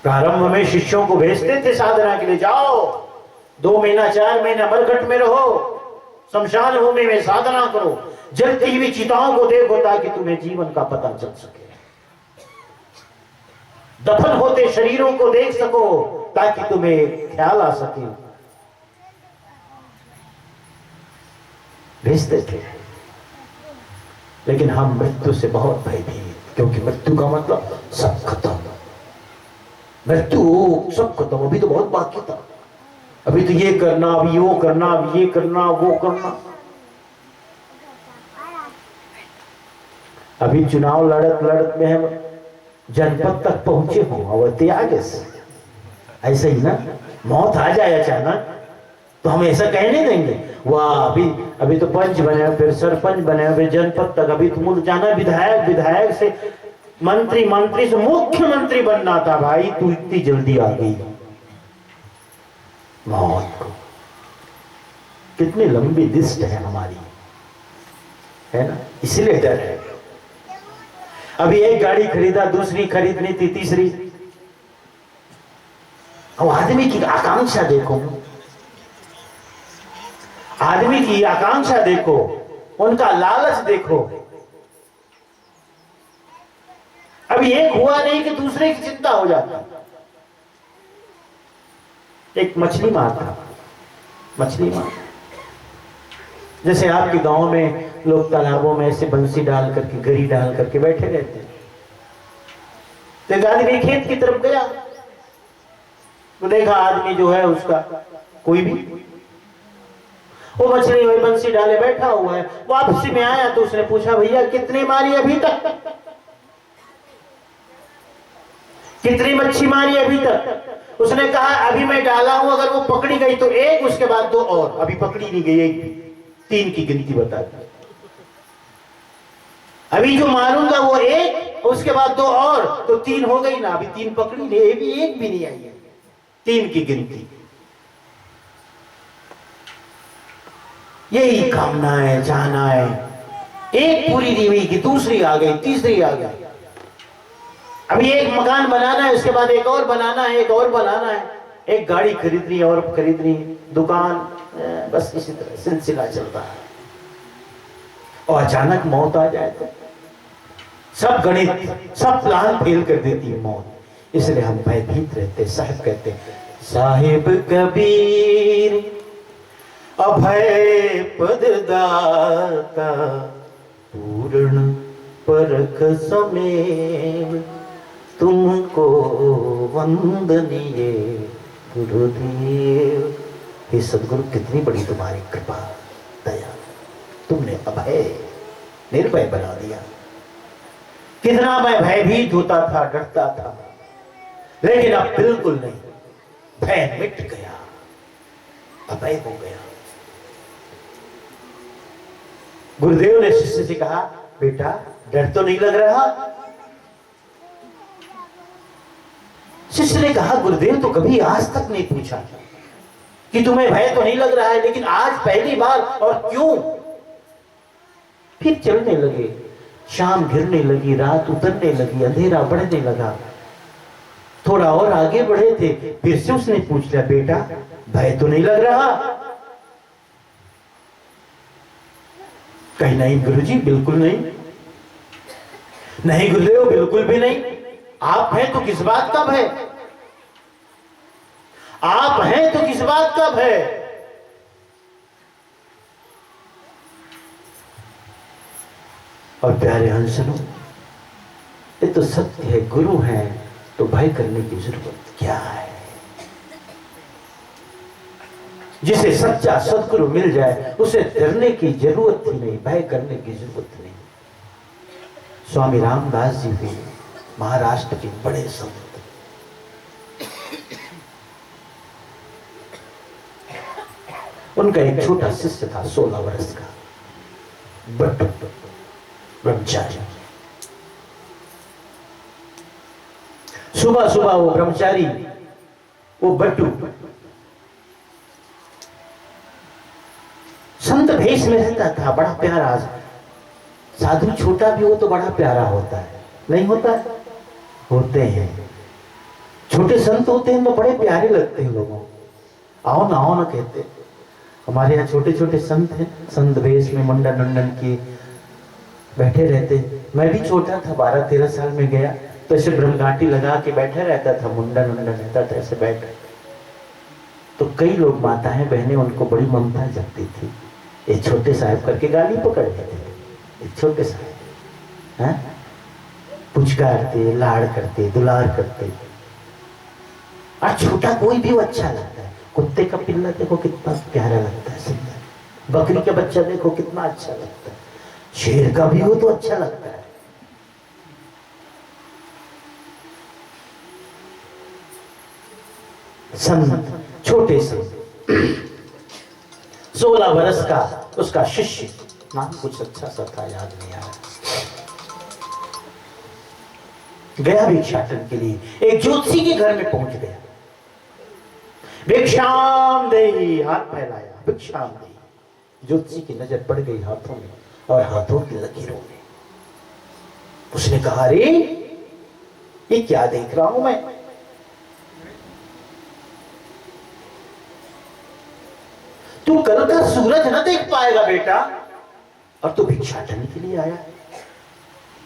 प्रारंभ में शिष्यों को भेजते थे साधना के लिए, जाओ 2 महीना 4 महीना मरघट में रहो, शमशान भूमि में साधना करो, जलती हुई चिताओं को देखो ताकि तुम्हें जीवन का पता चल सके, दफन होते शरीरों को देख सको ताकि तुम्हें ख्याल आ सके। भेजते थे। लेकिन हम मृत्यु से बहुत भयभीत, क्योंकि मृत्यु का मतलब सब खत्म, मृत्यु सब खत्म, अभी तो बहुत बाकी था, अभी तो ये करना, अभी वो करना, अभी ये करना, वो करना। अभी चुनाव लड़त लड़त में हम जनपद तक पहुंचे हो, अवधि आगे से ऐसे ही ना, मौत आ जाए अचानक तो हम ऐसा कहने देंगे वाह अभी तो पंच बने, फिर सरपंच बने, फिर जनपद तक, अभी तो मुझे जाना विधायक, विधायक से मंत्री, मंत्री से मुख्यमंत्री बनना था, भाई तू इतनी जल्दी आ गई मौत को। कितनी लंबी लिस्ट है हमारी, है ना, इसलिए डर है। अभी एक गाड़ी खरीदा, दूसरी खरीदनी थी, तीसरी। अब आदमी की आकांक्षा देखो, आदमी की आकांक्षा देखो, उनका लालच देखो। अभी एक हुआ नहीं कि दूसरे की चिंता हो जाती। एक मछली मार था, मछली मार, जैसे आपके गांव में लोग तालाबों में ऐसे बंसी डाल करके, गरी डाल करके बैठे रहते हैं। तो एक आदमी खेत की तरफ गया, तो देखा आदमी जो है उसका कोई भी, वो मछली वही बंसी डाले बैठा हुआ है। वापसी में आया तो उसने पूछा, भैया कितनी मारी अभी तक, कितनी मच्छी मारी अभी तक? उसने कहा अभी मैं डाला हूं, अगर वो पकड़ी गई तो एक, उसके बाद 2 और, अभी पकड़ी नहीं गई एक भी, 3 की गिनती बता दी। अभी जो मारूंगा वो 1, उसके बाद 2 और, तो 3 हो गई ना, अभी 3 पकड़ी नहीं, एक भी नहीं आई है, 3 की गिनती। यही कामनाएं, चाहनाएं, एक पूरी नहीं हुई कि दूसरी आ गई, तीसरी आ गई। अभी एक मकान बनाना है, उसके बाद एक और बनाना है, एक और बनाना है, एक गाड़ी खरीदनी और खरीदनी, दुकान, बस इसी तरह सिलसिला चलता है। और अचानक मौत आ जाए तो सब गणित, सब प्लान फेल कर देती है मौत। इसलिए हम भयभीत रहते। साहिब कहते हैं, साहिब कबीर अभय पद दाता, पूर्ण परख समेव, तुमको वंदनीय गुरुदेव। हे सदगुरु, कितनी बड़ी तुम्हारी कृपा दया, तुमने अभय निर्भय बना दिया। कितना मैं भयभीत होता था, डरता था, लेकिन अब बिल्कुल नहीं, भय मिट गया, अभय हो गया। गुरुदेव ने शिष्य से कहा, बेटा डर तो नहीं लग रहा? शिष्य ने कहा, गुरुदेव तो कभी आज तक नहीं पूछा कि तुम्हें भय तो नहीं लग रहा है, लेकिन आज पहली बार, और क्यों? फिर चलने लगे, शाम घिरने लगी, रात उतरने लगी, अंधेरा बढ़ने लगा। थोड़ा और आगे बढ़े थे, फिर से उसने पूछ लिया, बेटा भय तो नहीं लग रहा? कहीं नहीं गुरुजी, बिल्कुल नहीं। नहीं गुरुदेव, बिल्कुल भी नहीं। आप हैं तो किस बात का भय? आप हैं तो किस बात का भय? और प्यारे हंसनो, ये तो सत्य है, गुरु हैं तो भय करने की जरूरत क्या है? जिसे सच्चा सदगुरु मिल जाए उसे डरने की जरूरत ही नहीं, भय करने की जरूरत नहीं। स्वामी रामदास जी भी महाराष्ट्र के बड़े संत, उनका एक छोटा शिष्य था 16 वर्ष का, बट्टू ब्रह्मचारी। सुबह सुबह वो ब्रह्मचारी, वो बट्टू संत भेष में रहता था, बड़ा प्यारा। साधु छोटा भी हो तो बड़ा प्यारा होता है, नहीं होता? होते हैं। छोटे संत होते हैं तो बड़े प्यारे लगते हैं लोगों। आओ ना कहते। हमारे यहाँ छोटे छोटे संत हैं, संत वेश में मुंडन उंडन की बैठे रहते। मैं भी छोटा था, 12-13 साल में गया तो ऐसे ब्रह्मघाटी लगा के बैठा रहता था, मुंडन उंडन रहता था, ऐसे बैठ। तो कई लोग माताएं बहनें उनको बड़ी ममता जगती थी, ये छोटे साहब करके गाली पकड़ लेते थे। ये छोटे साहब हैं, पुचकारते, लाड़ करते, दुलार करते। और छोटा कोई भी अच्छा लगता है। कुत्ते का पिल्ला देखो कितना प्यारा लगता है, सुंदर। बकरी का बच्चा देखो कितना अच्छा लगता है। शेर का भी हो तो अच्छा लगता है। संत, छोटे से 16 वर्ष का उसका शिष्य, नाम कुछ अच्छा सा था, याद नहीं आ रहा, गया भिक्षाटन के लिए। एक ज्योतिषी के घर में पहुंच गया। भिक्षाम देहि, हाथ फैलाया, भिक्षाम देहि। ज्योतिषी की नजर पड़ गई हाथों में और हाथों की लकीरों में। उसने कहा, अरे ये क्या देख रहा हूं मैं? तू कल का सूरज न देख पाएगा बेटा, और तू भिक्षाटन के लिए आया।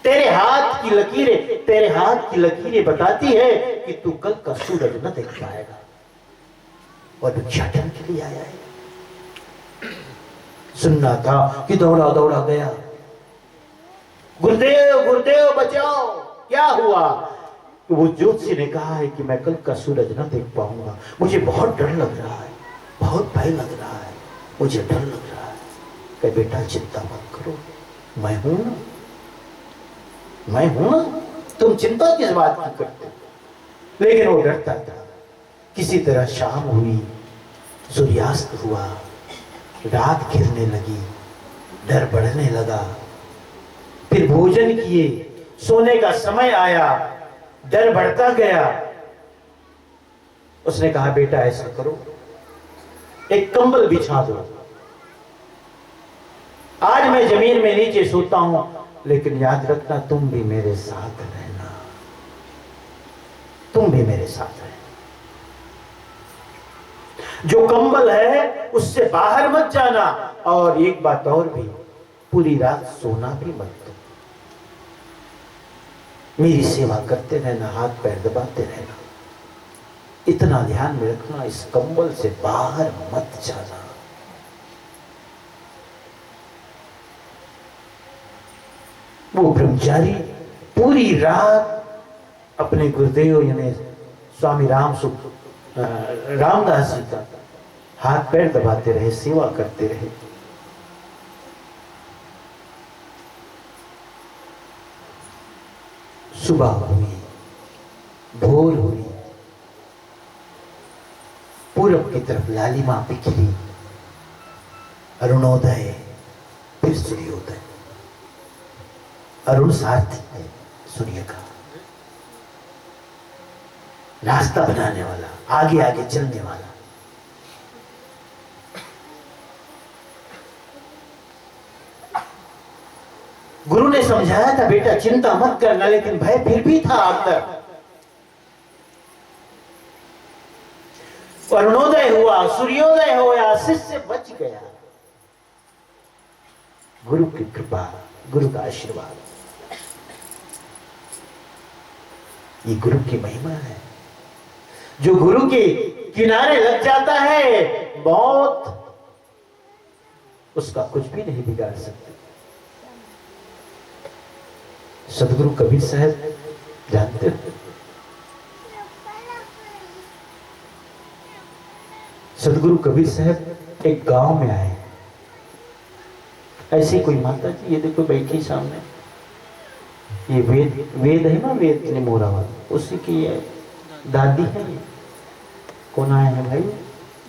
तेरे हाथ की लकीरें बताती है कि तू कल का सूरज न देख पाएगा, और भिक्षाटन के लिए आया है। सुनना था कि दौड़ा दौड़ा गया। गुरुदेव गुरुदेव बचाओ, क्या हुआ? तो वो ज्योतिषी ने कहा है कि मैं कल का सूरज न देख पाऊंगा, मुझे बहुत डर लग रहा है, बहुत भय लग रहा है, मुझे डर लग रहा है। कहे बेटा चिंता मत करो, मैं हूं ना, मैं हूं ना, तुम चिंता किस बात की करते हो? लेकिन वो डरता था। किसी तरह शाम हुई, सूर्यास्त हुआ, रात घिरने लगी, डर बढ़ने लगा। फिर भोजन किए, सोने का समय आया, डर बढ़ता गया। उसने कहा बेटा ऐसा करो, एक कंबल बिछा दो, आज मैं जमीन में नीचे सोता हूं, लेकिन याद रखना तुम भी मेरे साथ रहना, तुम भी मेरे साथ रहना। जो कंबल है उससे बाहर मत जाना, और एक बात और भी, पूरी रात सोना भी मत दो। मेरी सेवा करते रहना, हाथ पैर दबाते रहना। इतना ध्यान में रखना, इस कंबल से बाहर मत जाना। वो ब्रह्मचारी पूरी रात अपने गुरुदेव यानी स्वामी रामदास जी का हाथ पैर दबाते रहे, सेवा करते रहे। सुबह हुई, भोर हुई, पूरब की तरफ लालिमा बिखरी, अरुणोदय, फिर सूर्योदय। अरुण सारथी है सूर्य का, रास्ता बनाने वाला, आगे आगे चलने वाला। गुरु ने समझाया था बेटा चिंता मत करना, लेकिन भय फिर भी था अंदर। अरुणोदय हुआ, सूर्योदय हुआ, शिष्य बच गया। गुरु की कृपा, गुरु का आशीर्वाद। ये गुरु की महिमा है। जो गुरु के किनारे लग जाता है, मौत उसका कुछ भी नहीं बिगाड़ सकती। सदगुरु कबीर साहब जानते हो, सदगुरु कबीर साहब एक गांव में आए। ऐसी कोई माता जी, ये देखो बैठी सामने, ये वेद है ना, वेद निमोरा वाला, उसी की ये दादी है। ये कौन आए हैं भाई?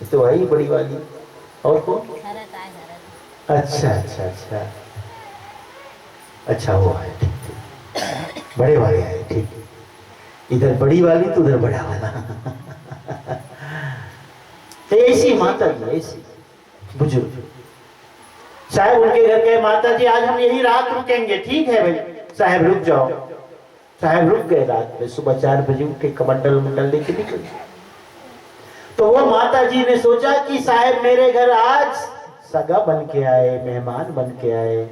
तो आई बड़ी वाली, और कौन? अच्छा अच्छा अच्छा अच्छा, वो है, ठीक ठीक, बड़े वाले आए, ठीक, इधर बड़ी वाली तो उधर बड़ा वाला। ऐसी माता जी, ऐसी बुजुर्ग साहब, उनके घर गए, माता जी आज हम यही रात रुकेंगे। ठीक है भाई साहब, रुक जाओ। साहब रुक गए रात में, सुबह 4 बजे उठ के कमंडल मंडल लेके निकल। तो वो माता जी ने सोचा कि साहब मेरे घर आज सगा बन के आए, मेहमान बन के आए,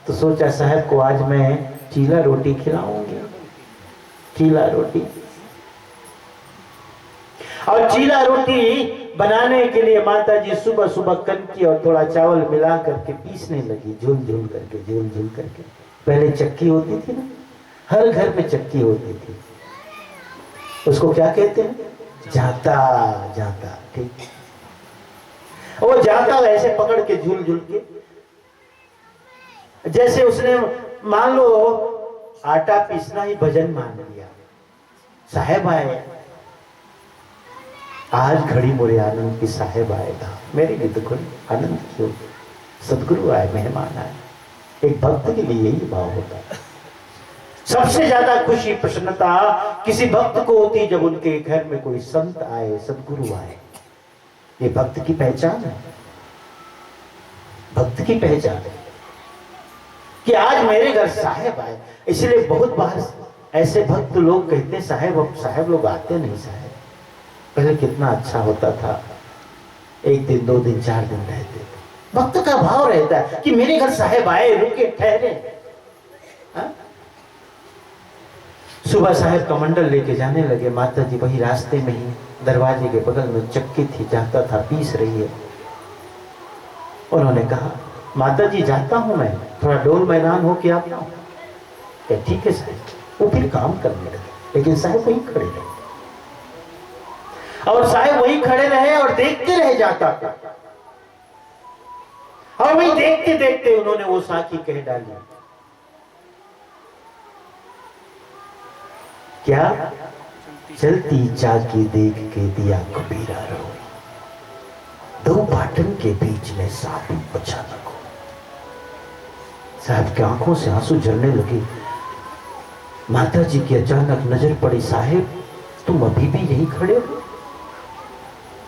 तो सोचा साहब को आज मैं चीला रोटी खिलाऊंगी। चीला रोटी, और चीला रोटी बनाने के लिए माता जी सुबह सुबह कनकी और थोड़ा चावल मिला करके पीसने लगी, झूल झूल करके, झूल झूल करके। पहले चक्की होती थी ना, हर घर में चक्की होती थी, उसको क्या कहते हैं? जाता। जाता, ठीक। वो जाता ऐसे पकड़ के झूल झूल के, जैसे उसने मान लो आटा पीसना ही भजन मान लिया। साहेब आए, आज घड़ी मोरे आनंद की, साहेब आएगा मेरे लिए तो घड़ी आनंद क्यों, सदगुरु आए, मेहमान आए। एक भक्त के लिए यही भाव होता है। सबसे ज्यादा खुशी प्रसन्नता किसी भक्त को होती जब उनके घर में कोई संत आए, सदगुरु आए। ये भक्त की पहचान है, भक्त की पहचान है कि आज मेरे घर साहेब आए। इसलिए बहुत बार ऐसे भक्त लोग कहते साहेब, अब साहेब लोग आते नहीं। साहेब पहले कितना अच्छा होता था, 1 दिन 2 दिन 4 दिन रहते थे। भक्त का भाव रहता है कि मेरे घर साहेब आए, रुके, ठहरे। सुबह साहेब कमंडल लेके जाने लगे। माता जी वही रास्ते में ही दरवाजे के बगल में चक्की थी, जाता था, पीस रही है। उन्होंने कहा माता जी जाता हूं मैं, थोड़ा डोल मैदान हो के आता हूं। ठीक है साहब। वो फिर काम करने लगे, लेकिन साहब वहीं खड़े रहे, और साहब वहीं खड़े रहे और देखते रह जाता था। और वहीं देखते देखते उन्होंने वो साखी कह डाली, क्या? चलती चाकी देख के दिया कबीरा रो, 2 पाटन के बीच में सांप अचानक हो। साहब की आंखों से आंसू झरने लगे। माता जी की अचानक नजर पड़ी, साहेब तुम अभी भी यहीं खड़े हो,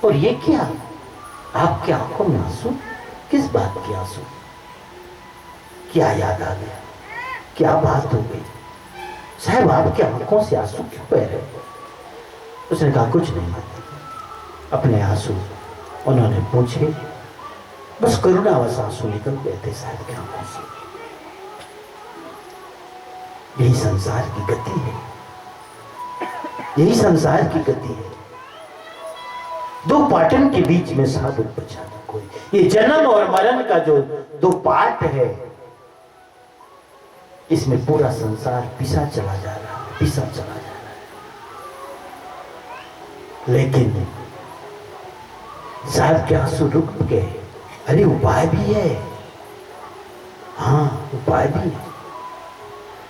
और ये क्या? आपकी आंखों में आंसू? किस बात के आंसू? क्या याद आ गया? क्या बात हो गई? साहब आपकी आंखों से आंसू क्यों बह रहे? उसने कहा कुछ नहीं माता, अपने आंसू उन्होंने पूछे, बस करुणावश आंसू निकल गए थे साहब की आंखों से। यही संसार की गति है, यही संसार की गति है। 2 पाटन के बीच में साधु बचाना कोई, ये जन्म और मरण का जो 2 पाट है, इसमें पूरा संसार पिसा चला जा रहा है, पिसा चला जा रहा है। लेकिन साहब के आंसू रुक गए। अरे उपाय भी है, हाँ उपाय भी है।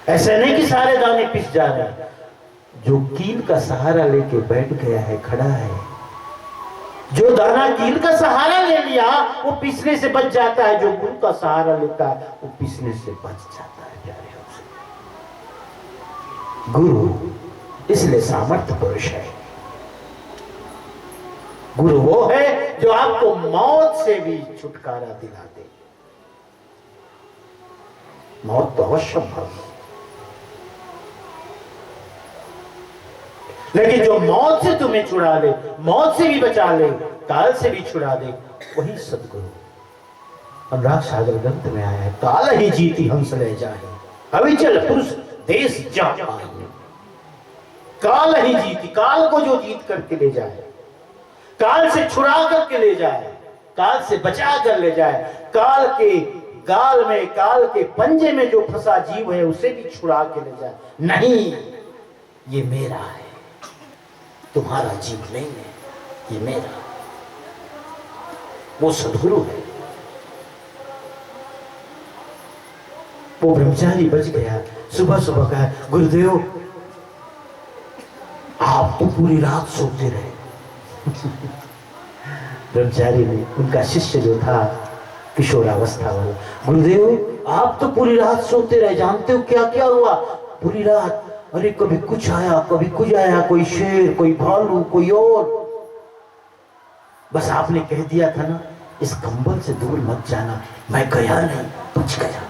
ऐसा नहीं कि सारे दाने पिस जा रहे हैं। जो कील का सहारा लेके बैठ गया है, खड़ा है, जो दाना कील का सहारा ले लिया वो पिसने से बच जाता है, जो गुरु का सहारा लेता है वो पिसने से बच जाता है। प्यारे गुरु इसलिए सामर्थ्य पुरुष है। गुरु वो है जो आपको मौत से भी छुटकारा दिला दे। मौत तो अवश्य भावी, लेकिन जो मौत से तुम्हें छुड़ा ले, मौत से भी बचा ले, काल से भी छुड़ा दे, वही सदगुरु। अनुराग सागर ग्रंथ में आया है, काल ही जीती हंस ले जाए, अविचल पुरुष देश जा पाए। काल ही जीती, काल को जो जीत करके ले जाए, काल से छुड़ा करके ले जाए, काल से बचा कर ले जाए, काल के गाल में, काल के पंजे में जो फंसा जीव है उसे भी छुड़ा के ले जाए। नहीं, ये मेरा है, तुम्हारा जीव नहीं है, ये मेरा। वो सद्गुरु है। वो ब्रह्मचारी बच गया। सुबह सुबह कहा, गुरुदेव आप तो पूरी रात सोते रहे। ब्रह्मचारी ने, उनका शिष्य जो था किशोरावस्था वाला, गुरुदेव आप तो पूरी रात सोते रहे, जानते हो क्या क्या हुआ? पूरी रात, अरे कभी कुछ आया, कभी कुछ आया, कोई शेर, कोई भालू, कोई और। बस आपने कह दिया था ना, इस कंबल से दूर मत जाना। मैं गया नहीं, बच गया।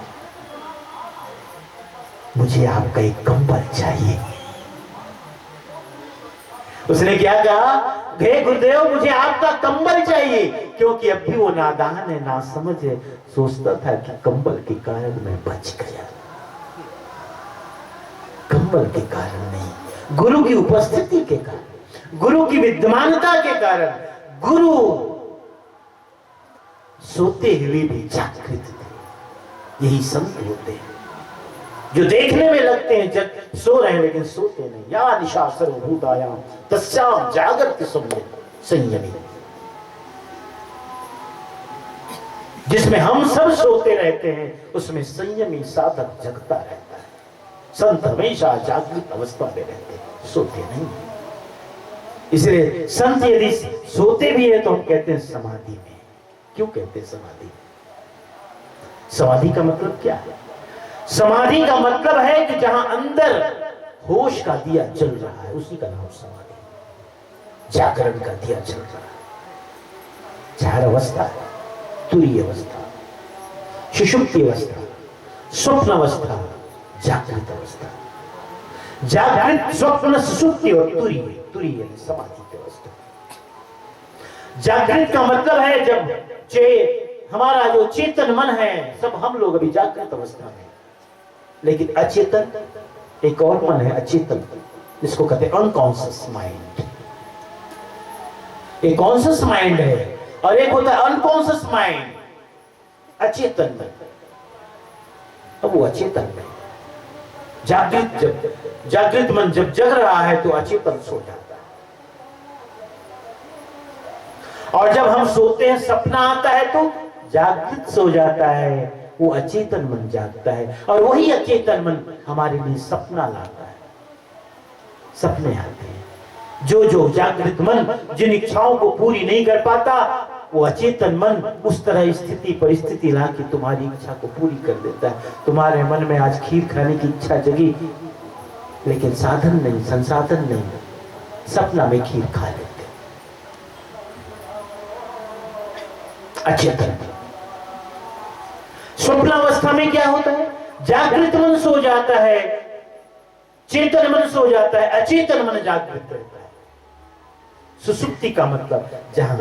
मुझे आपका एक कंबल चाहिए। उसने क्या कहा? हे गुरुदेव, मुझे आपका कंबल चाहिए। क्योंकि अब भी वो नादान है, ना समझ है, सोचता था कि कंबल के कारण मैं बच गया, कंबल के कारण नहीं, गुरु की उपस्थिति के कारण, गुरु की विद्यमानता के कारण। गुरु सोते हुए भी जागृत थे। यही संत होते हैं जो देखने में लगते हैं जब सो रहे हैं, लेकिन सोते नहीं। या निशा सर्वभूतायां तस्याम जागृत संयमी। जिसमें हम सब सोते रहते हैं, उसमें संयमी साधक जगता रहता है। संत हमेशा जागृत अवस्था में रहते हैं, सोते नहीं। इसलिए संत यदि सोते भी है तो हम कहते हैं समाधि में। क्यों कहते हैं समाधि? समाधि का मतलब क्या है? समाधि का मतलब है कि जहां अंदर होश का दिया जल रहा है, उसी का नाम समाधि। जागरण का दिया जल रहा है। चार अवस्था है, तुरीय अवस्था, सुषुप्ति अवस्था, स्वप्न अवस्था, जागृत अवस्था। जागृत, स्वप्न, सुषुप्ति और तुरीय। तुरीय समाधि की अवस्था। जागृत का मतलब है जब हमारा जो चेतन मन है, सब हम लोग अभी जागृत अवस्था में, लेकिन अचेतन एक और मन है, अचेतन, जिसको कहते हैं अनकॉन्शियस माइंड। एक कॉन्शियस माइंड है और एक होता है अनकॉन्शियस माइंड, अचेतन में। अब वो अचेतन में जागृत मन जब जग रहा है तो अचेतन सो जाता है, और जब हम सोते हैं सपना आता है तो जागृत सो जाता है, वो अचेतन मन जागता है। और वही अचेतन मन हमारे लिए सपना लाता है, सपने आते हैं। जो जागृत मन जिन इच्छाओं को पूरी नहीं कर पाता, वो अचेतन मन उस तरह स्थिति परिस्थिति ला के तुम्हारी इच्छा को पूरी कर देता है। तुम्हारे मन में आज खीर खाने की इच्छा जगी, लेकिन साधन नहीं, संसाधन नहीं, सपना में खीर खा लेते। अचेतन। स्वप्नावस्था में क्या होता है? जागृत मन सो जाता है, चेतन मन सो जाता है, अचेतन मन जागृत रहता है। सुसुप्ति का मतलब जहां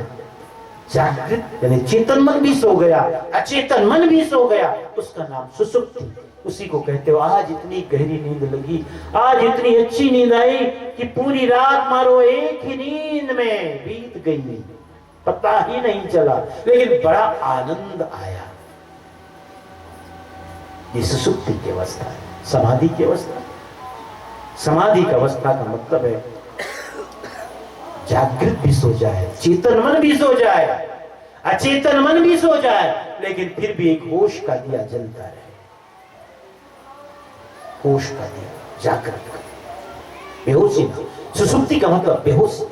जागृत यानी चेतन मन भी सो गया, अचेतन मन भी सो गया, उसका नाम सुसुप्ति। उसी को कहते हो आज इतनी गहरी नींद लगी, आज इतनी अच्छी नींद आई कि पूरी रात मारो एक ही नींद में बीत गई, पता ही नहीं चला, लेकिन बड़ा आनंद आया। ये सुसुप्ति की अवस्था है, समाधि की अवस्था। समाधि की अवस्था का मतलब है जागृत भी सो जाए, चेतन मन भी सो जाए, अचेतन मन भी सो जाए, लेकिन फिर भी एक होश का दिया जलता रहे। होश का दिया, जागृत का, बेहोशी ना। सुसुप्ति का मतलब बेहोशी,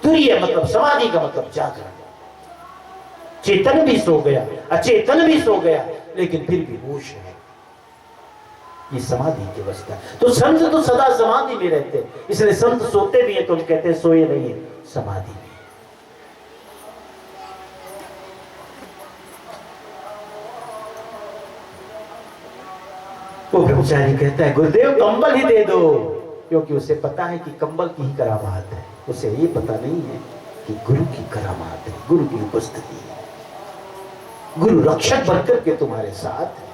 तुरीय मतलब समाधि का मतलब जागरण। चेतन भी सो गया, अचेतन भी सो गया, लेकिन फिर भी होश है। ये समाधि की अवस्था। तो संत तो सदा समाधि में रहते, इसलिए संत सोते भी हैं तो हम कहते हैं सोए नहीं है, समाधि में। वो ब्रह्मचारी कहता है गुरुदेव कंबल ही दे दो, क्योंकि उसे पता है कि कंबल की ही करामात है, उसे ये पता नहीं है कि गुरु की करामात है, गुरु की उपस्थिति है, गुरु रक्षक बनकर के तुम्हारे साथ है।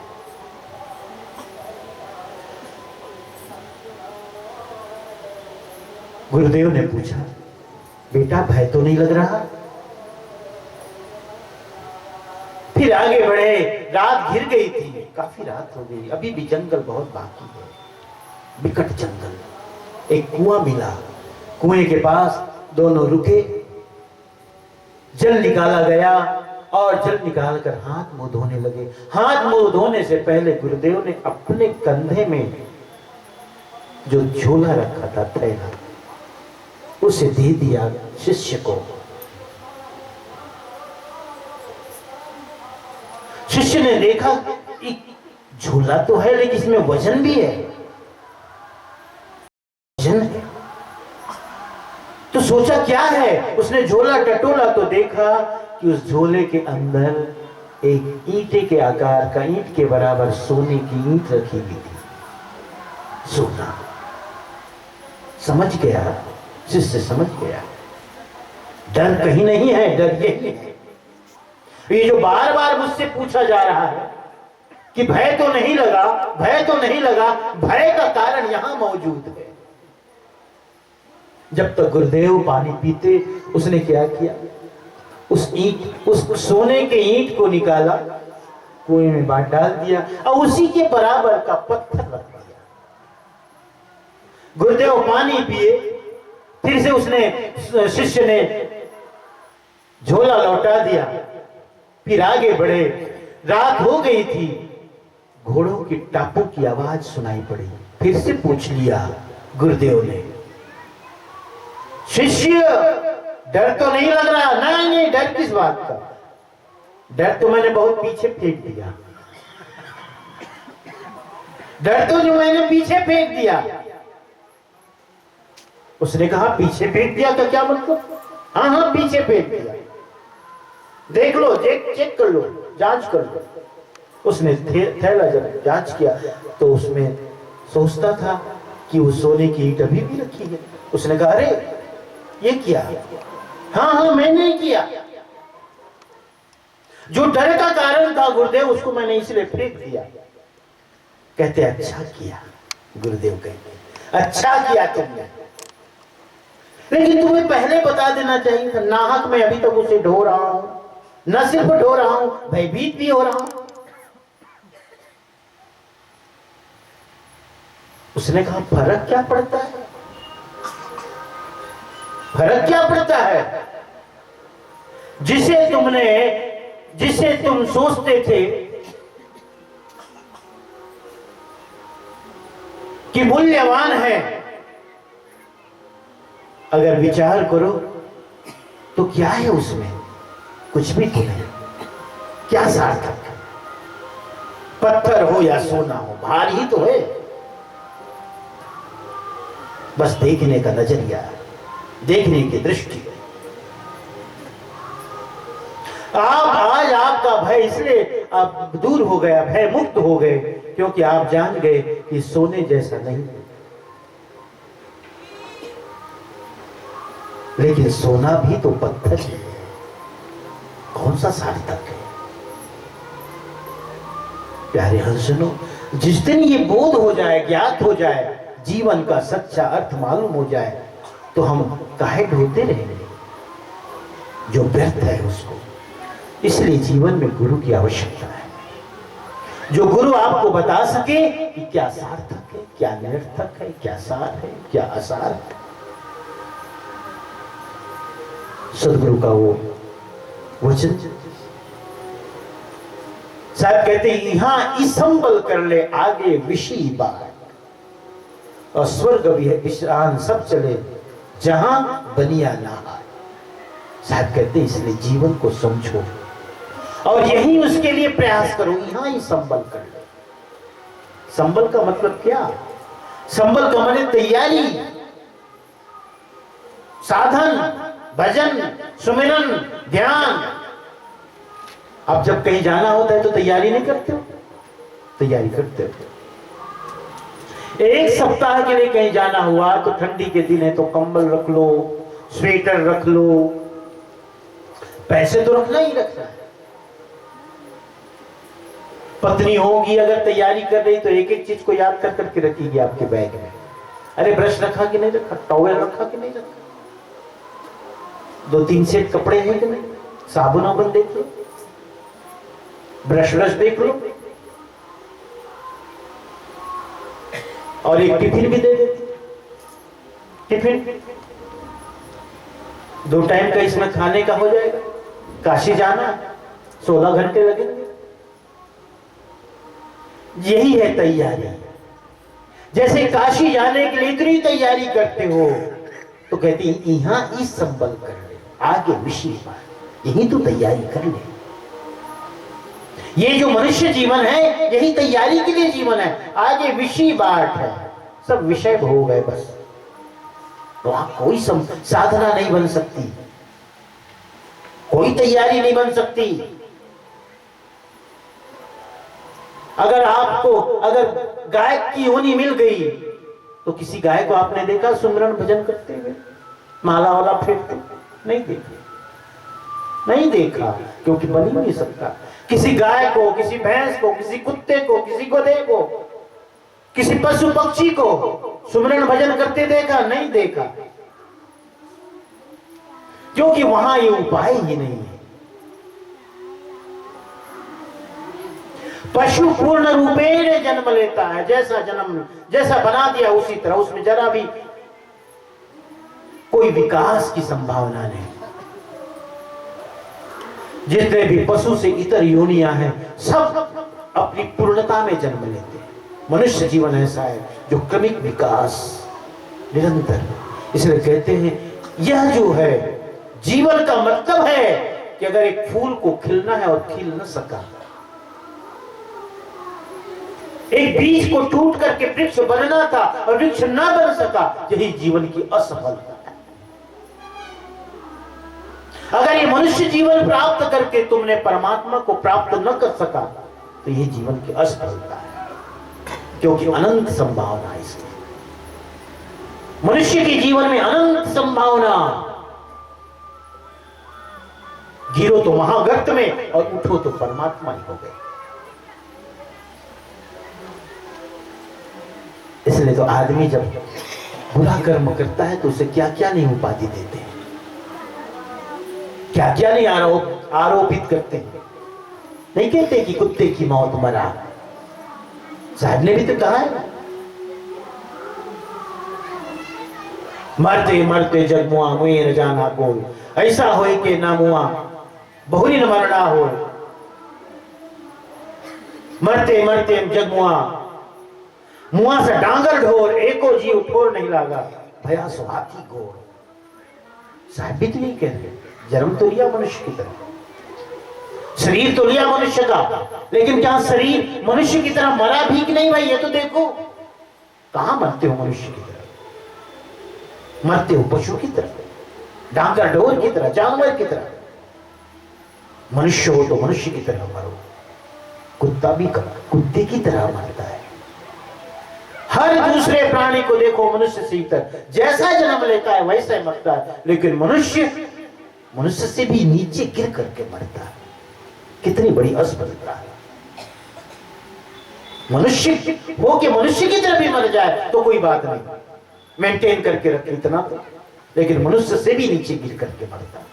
गुरुदेव ने पूछा, बेटा भय तो नहीं लग रहा? फिर आगे बढ़े। रात घिर गई थी, काफी रात हो गई, अभी भी जंगल बहुत बाकी है, विकट जंगल। एक कुआं मिला, कुएं के पास दोनों रुके, जल निकाला गया और जल निकालकर हाथ मुंह धोने लगे। हाथ मुंह धोने से पहले गुरुदेव ने अपने कंधे में जो झोला रखा था, थैला, उसे दे दिया शिष्य को। शिष्य ने देखा झोला तो है लेकिन इसमें वजन भी है, वजन है। तो सोचा क्या है, उसने झोला टटोला तो देखा कि उस झोले के अंदर एक ईंटे के आकार का, ईंट के बराबर सोने की ईंट रखी हुई थी। सोना। समझ गया, शिष्य समझ गया, डर कहीं नहीं है, डर यही है। ये जो बार बार मुझसे पूछा जा रहा है कि भय तो नहीं लगा, भय तो नहीं लगा, भय का कारण यहां मौजूद है। जब तक गुरुदेव पानी पीते, उसने क्या किया, उस सोने के ईंट को निकाला, कुएं में बांट डाल दिया और उसी के बराबर का पत्थर रख दिया। गुरुदेव पानी पिए, फिर से उसने, शिष्य ने झोला लौटा दिया, फिर आगे बढ़े। रात हो गई थी, घोड़ों की टापों की आवाज सुनाई पड़ी। फिर से पूछ लिया गुरुदेव ने, शिष्य डर तो नहीं लग रहा? नहीं नहीं, डर किस बात का? डर तो मैंने बहुत पीछे फेंक दिया, डर तो जो मैंने पीछे फेंक दिया। उसने कहा पीछे फेंक दिया तो क्या मतलब? हाँ हाँ, पीछे फेंक दिया, देख लो, चेक कर लो, जांच कर लो। उसने थैला जब जांच किया तो उसमें सोचता था कि वो सोने की ईंट अभी भी रखी है। उसने कहा अरे ये किया? हाँ हाँ, मैंने किया। जो डर का कारण था गुरुदेव, उसको मैंने इसलिए फेंक दिया। कहते अच्छा किया, गुरुदेव कहते अच्छा किया तुमने, लेकिन तुम्हें पहले बता देना चाहिए था। नाहक में अभी तक उसे ढो रहा हूं, न सिर्फ ढो रहा हूं, भयभीत भी हो रहा हूं। उसने कहा फर्क क्या पड़ता है, फर्क क्या पड़ता है? जिसे तुम सोचते थे कि मूल्यवान है, अगर विचार करो तो क्या है उसमें? कुछ भी तो नहीं। क्या सार्थक है? पत्थर हो या सोना हो, भार ही तो है। बस देखने का नजरिया, देखने की दृष्टि। आज आपका भय इसलिए आप दूर हो गया, भय मुक्त हो गए, क्योंकि आप जान गए कि सोने जैसा नहीं है। लेकिन सोना भी तो पत्थर ही है, कौन सा सार्थक है? प्यारे हंसनो, जिस दिन ये बोध हो जाए, ज्ञात हो जाए, जीवन का सच्चा अर्थ मालूम हो जाए, तो हम काहे ढूंढते रहेंगे जो व्यर्थ है उसको। इसलिए जीवन में गुरु की आवश्यकता है, जो गुरु आपको बता सके कि क्या सार्थक है, क्या निरर्थक है, क्या सार है, क्या असार है। सदगुरु का वो वचन साहब कहते हैं, यहां संबल कर ले आगे विषी बात, और स्वर्ग विश्राम सब चले जहां बनिया ना आए। साहब कहते इसलिए जीवन को समझो और यही उसके लिए प्रयास करो, यहां ही संबल कर ले। संबल का मतलब क्या? संबल का मतलब तैयारी, साधन, भजन, सुमिरन, ध्यान। अब जब कहीं जाना होता है तो तैयारी नहीं करते हो? तैयारी करते हो। एक सप्ताह के लिए कहीं जाना हुआ तो ठंडी के दिन है तो कंबल रख लो, स्वेटर रख लो, पैसे तो रखना ही रखना है। पत्नी होगी अगर तैयारी कर रही तो एक एक चीज को याद कर करके रखिएगी आपके बैग में। अरे ब्रश रखा कि नहीं रखा, टॉवेल रखा कि नहीं रखा, 2-3 सेट कपड़े हैं कि नहीं, साबुन वाबुन देख लो, ब्रश देख लो, और एक टिफिन भी दे देते। टिफिन 2 टाइम का इसमें खाने का हो जाएगा। काशी जाना 16 घंटे लगेंगे। यही है तैयारी। जैसे काशी जाने के लिए इतनी तैयारी करते हो तो कहते हैं यहां इस संबल कर ले, आगे विषय बात, यही तो तैयारी कर ले। ये जो मनुष्य जीवन है यही तैयारी के लिए जीवन है, आगे विषय बाट है, सब विषय हो गए बस। तो वहां कोई साधना नहीं बन सकती, कोई तैयारी नहीं बन सकती। अगर आपको अगर गायक की योनि मिल गई तो किसी गाय को आपने देखा सुमरन भजन करते हुए, माला वाला फेरते? नहीं देखा, नहीं देखा, क्योंकि बन ही नहीं सकता। किसी गाय को, किसी भैंस को, किसी कुत्ते को, किसी गधे को, किसी पशु पक्षी को सुमरन भजन करते देखा? नहीं देखा, क्योंकि वहां ये उपाय ही नहीं है। पशु पूर्ण रूपेण जन्म लेता है, जैसा जन्म जैसा बना दिया उसी तरह, उसमें जरा भी कोई विकास की संभावना नहीं। जितने भी पशु से इतर योनियां हैं सब अपनी पूर्णता में जन्म लेते हैं। मनुष्य जीवन ऐसा है जो क्रमिक विकास निरंतर। इसलिए कहते हैं यह जो है जीवन का मतलब है कि अगर एक फूल को खिलना है और खिल न सका, एक बीज को टूट करके वृक्ष बनना था और वृक्ष न बन सका, यही जीवन की असफलता है। अगर ये मनुष्य जीवन प्राप्त करके तुमने परमात्मा को प्राप्त न कर सका तो यह जीवन की असफलता है, क्योंकि अनंत संभावना है इसमें। मनुष्य के जीवन में अनंत संभावना। गिरो तो महागर्त में और उठो तो परमात्मा ही हो गए। इसलिए तो आदमी जब बुरा कर्म करता है तो उसे क्या क्या नहीं उपाधि देते हैं, क्या क्या नहीं आरोपित करते हैं। नहीं कहते कि कुत्ते की मौत मरा, साहब ने भी तो कहा है, मरते मरते जग मुआ मुए न जाना कोई, ऐसा होए के ना मुआ बहुरी न मरना हो। मरते मरते जग मुआ से डांगर ढोर, एको जीव ठोर नहीं लागा, भया सुहाती घोर। साहब भी तो नहीं कह रहे, जन्म तो लिया मनुष्य की तरह, शरीर तो लिया मनुष्य का, लेकिन क्या शरीर मनुष्य की तरह मरा भी कि नहीं? भाई ये तो देखो, कहां मरते हो मनुष्य की तरह, मरते हो पशु की तरह, डांगर ढोर की तरह, जानवर की तरह। मनुष्य हो तो मनुष्य की तरह मरो। कुत्ता भी कुत्ते की तरह मरता है। हर दूसरे प्राणी को देखो, मनुष्य से इतर जैसा जन्म लेता है वैसा ही मरता है, लेकिन मनुष्य से भी नीचे गिर करके मरता है। कितनी बड़ी असफलता है। मनुष्य हो के मनुष्य की तरह भी मर जाए तो कोई बात नहीं, मेंटेन करके रखे इतना तो, लेकिन मनुष्य से भी नीचे गिर करके मरता है।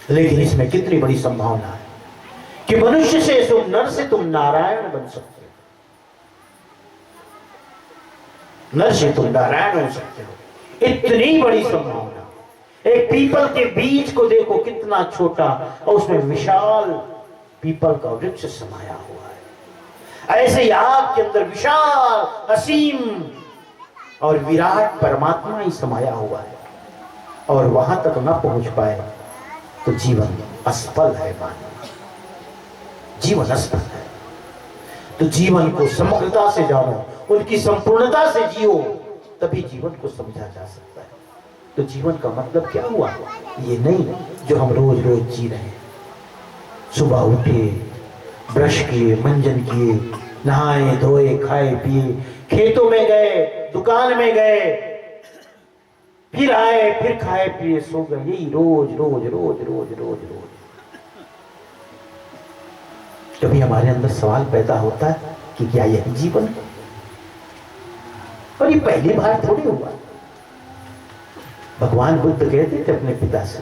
लेकिन इसमें कितनी बड़ी संभावना है कि मनुष्य से तुम नर से तुम नारायण बन सकते हो, नर से तुम नारायण हो सकते हो। इतनी बड़ी संभावना। एक पीपल के बीज को देखो कितना छोटा, और उसमें विशाल पीपल का वृक्ष समाया हुआ है। ऐसे ही आपके अंदर विशाल असीम और विराट परमात्मा ही समाया हुआ है, और वहां तक न पहुंच पाए तो जीवन असफल है। मानव जीवन असफल है। तो जीवन को समग्रता से जानो, उनकी संपूर्णता से जियो, तभी जीवन को समझा जा सकता है। तो जीवन का मतलब क्या हुआ? ये नहीं जो हम रोज रोज जी रहे हैं। सुबह उठे, ब्रश किए, मंजन किए, नहाए धोए, खाए पिए, खेतों में गए, दुकान में गए, फिर आए, फिर खाए पिए, सो गए। यही रोज रोज रोज रोज रोज रोज। कभी हमारे अंदर सवाल पैदा होता है कि क्या यही जीवन है? और ये पहली बार थोड़ी हुआ। भगवान बुद्ध कहते थे अपने पिता से,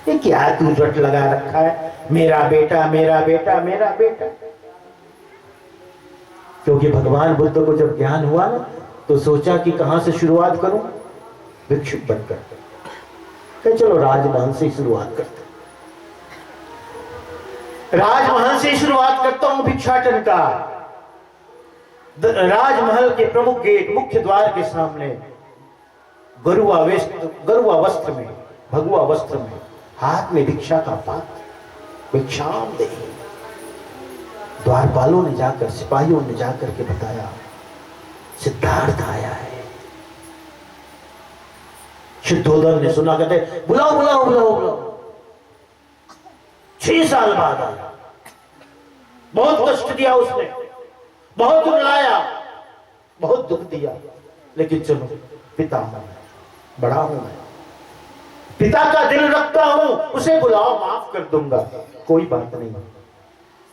ये क्या तू रट लगा रखा है, मेरा बेटा मेरा बेटा मेरा बेटा। क्योंकि भगवान बुद्ध को जब ज्ञान हुआ ना, तो सोचा कि कहां से शुरुआत करूं, भिक्षुक बनकर। तो चलो राजमहल से शुरुआत करते, राजमहल से शुरुआत करता हूं भिक्षाटन का। राजमहल के प्रमुख गेट, मुख्य द्वार के सामने गरुआ वस्त्र में, भगवा वस्त्र में, हाथ में भिक्षा का पात्र, भिक्षाम दे। द्वारपालों ने जाकर, सिपाहियों ने जाकर के बताया, सिद्धार्थ आया है। शुद्धोधन ने सुना, कहते बुलाओ बुलाओ बुलाओ बुलाओ। 6 साल बाद आया, बहुत कष्ट दिया उसने, बहुत रुलाया, बहुत दुख दिया, लेकिन चलो पिता हूं, बड़ा हूं मैं, पिता का दिल रखता हूं, उसे बुलाओ, माफ कर दूंगा, कोई बात नहीं।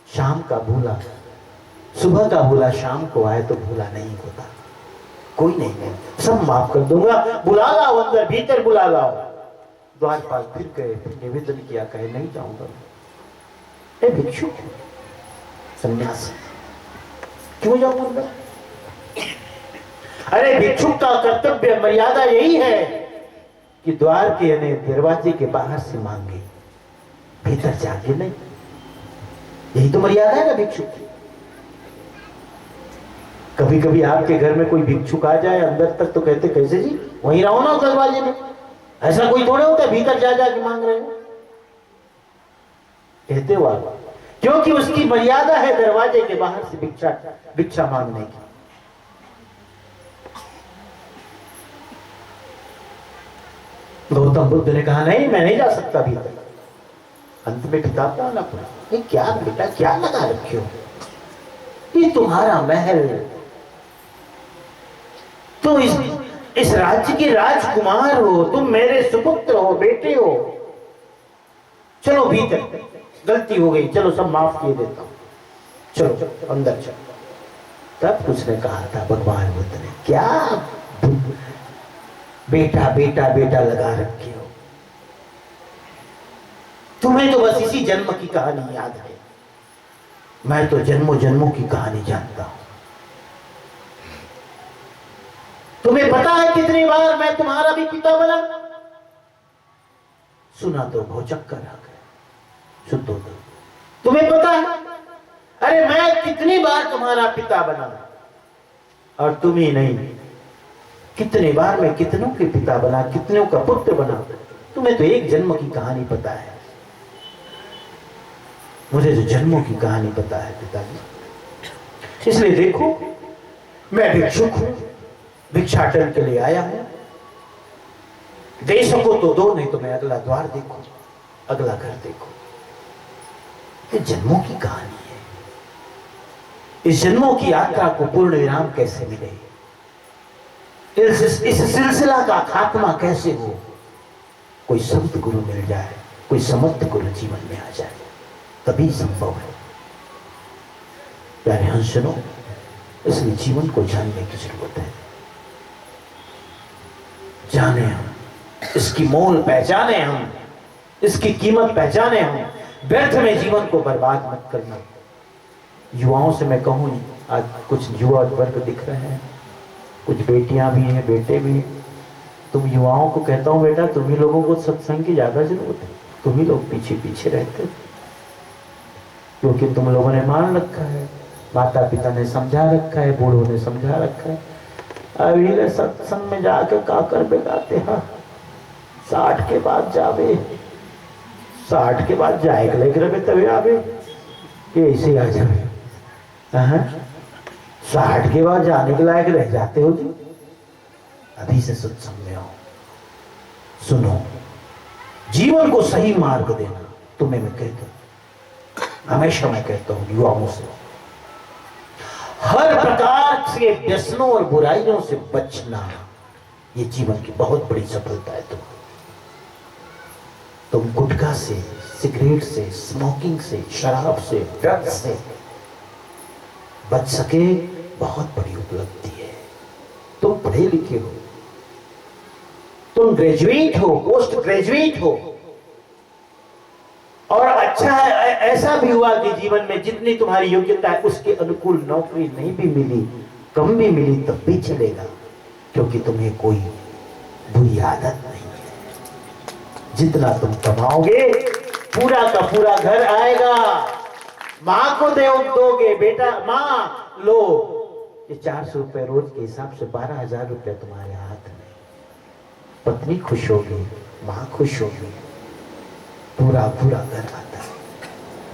शाम का भूला, सुबह का भूला शाम को आए तो भूला नहीं होता, कोई नहीं, सब माफ कर दूंगा, बुला लाओ अंदर, भीतर बुला लाओ। द्वारपाल फिर गए, फिर निवेदन किया, कहे नहीं जाऊंगा, ए भिक्षु सन्यासी, क्यों जाऊंगा अंदर? अरे भिक्षुक का कर्तव्य मर्यादा यही है कि द्वार के यानी दरवाजे के बाहर से मांगे, भीतर जाके नहीं, यही तो मर्यादा है ना भिक्षुक की। कभी कभी आपके घर में कोई भिक्षुक आ जाए अंदर तक तो कहते कैसे जी, वहीं रहो ना दरवाजे में, ऐसा कोई थोड़े होता है भीतर जा जाके मांग रहे हो, कहते हो आप, क्योंकि उसकी मर्यादा है दरवाजे के बाहर से भिक्षा मांगने की। गौतम बुद्ध ने कहा नहीं, मैं नहीं जा सकता भीतर। अंत में किताब लाना पड़ा, ये क्या बेटा क्या लगा रखे हो, ये तुम्हारा महल, तुम इस राज्य के राजकुमार हो, तुम मेरे सुपुत्र हो, बेटे हो, चलो भीतर, गलती हो गई, चलो सब माफ किए देता हूं, चलो अंदर चलो। तब उसने कहा था भगवान बुद्ध ने, क्या बेटा बेटा बेटा लगा रखे हो, तुम्हें तो बस इसी जन्म की कहानी याद है, मैं तो जन्मों जन्मों की कहानी जानता हूं। तुम्हें पता है कितनी बार मैं तुम्हारा भी पिता बना? सुना तो भौचक्कर आ गए शुद्धोधन, तुम्हें पता है? अरे मैं कितनी बार तुम्हारा पिता बना, और तुम ही नहीं, कितने बार मैं कितनों के पिता बना, कितनों का पुत्र बना, तुम्हें तो एक जन्म की कहानी पता है, मुझे तो जन्मों की कहानी पता है पिताजी। इसलिए देखो मैं भिक्षुक हूं, भिक्षाटन के लिए आया हूं, दे सको तो दो, नहीं तो मैं अगला द्वार देखूं, अगला घर देखूं। ये जन्मों की कहानी है, इस जन्मों की यात्रा को पूर्ण विराम कैसे मिले, इस सिलसिला का खात्मा कैसे हो, कोई संत गुरु मिल जाए, कोई समर्थ गुरु जीवन में आ जाए, तभी संभव है। प्यारे हंसनो, इसलिए जीवन को जानने की जरूरत है, जाने हम, इसकी मोल पहचाने हम, इसकी कीमत पहचाने हम, व्यर्थ में जीवन को बर्बाद मत करना। युवाओं से मैं कहूं, आज कुछ युवा वर्ग दिख रहे हैं, कुछ बेटियां भी हैं, बेटे भी, तुम युवाओं को कहता हूं बेटा, तुम ही लोगों को सत्संग की ज्यादा जरूरत है, तुम ही लोग पीछे पीछे रहते हो, क्योंकि तुम लोगों ने मान रखा है, माता पिता ने समझा रखा है, बूढ़ों ने समझा रखा है, अभी सत्संग में जाकर काकर बेगाते हैं, 60 के बाद जावे, 60 के बाद जाए लेकर तभी आवे, ये ऐसे आ जावे, 60 के बाद जाने के लायक रह जाते हो जी। अभी से सत्संग में आओ, सुनो, जीवन को सही मार्ग देना, तुम्हें मैं कहता हूं, हमेशा मैं कहता हूं युवाओं से, हर प्रकार से व्यसनों और बुराइयों से बचना, ये जीवन की बहुत बड़ी सफलता है। तुम गुटखा से, सिगरेट से, स्मोकिंग से, शराब से, ड्रग्स से बच सके, बहुत बड़ी उपलब्धि है। पढ़े लिखे हो, तुम ग्रेजुएट हो, पोस्ट ग्रेजुएट हो, और अच्छा है ऐसा भी हुआ कि जीवन में जितनी तुम्हारी योग्यता है उसके अनुकूल नौकरी नहीं भी मिली, कम भी मिली, तब भी चलेगा, क्योंकि तुम्हें कोई बुरी आदत नहीं है। जितना तुम कमाओगे पूरा का पूरा घर आएगा, माँ को दोगे, बेटा माँ लो, ये 400 रुपए रोज के हिसाब से 12,000 रुपए तुम्हारे हाथ में, पत्नी खुश होगी, माँ खुश होगी, पूरा पूरा घर आता है।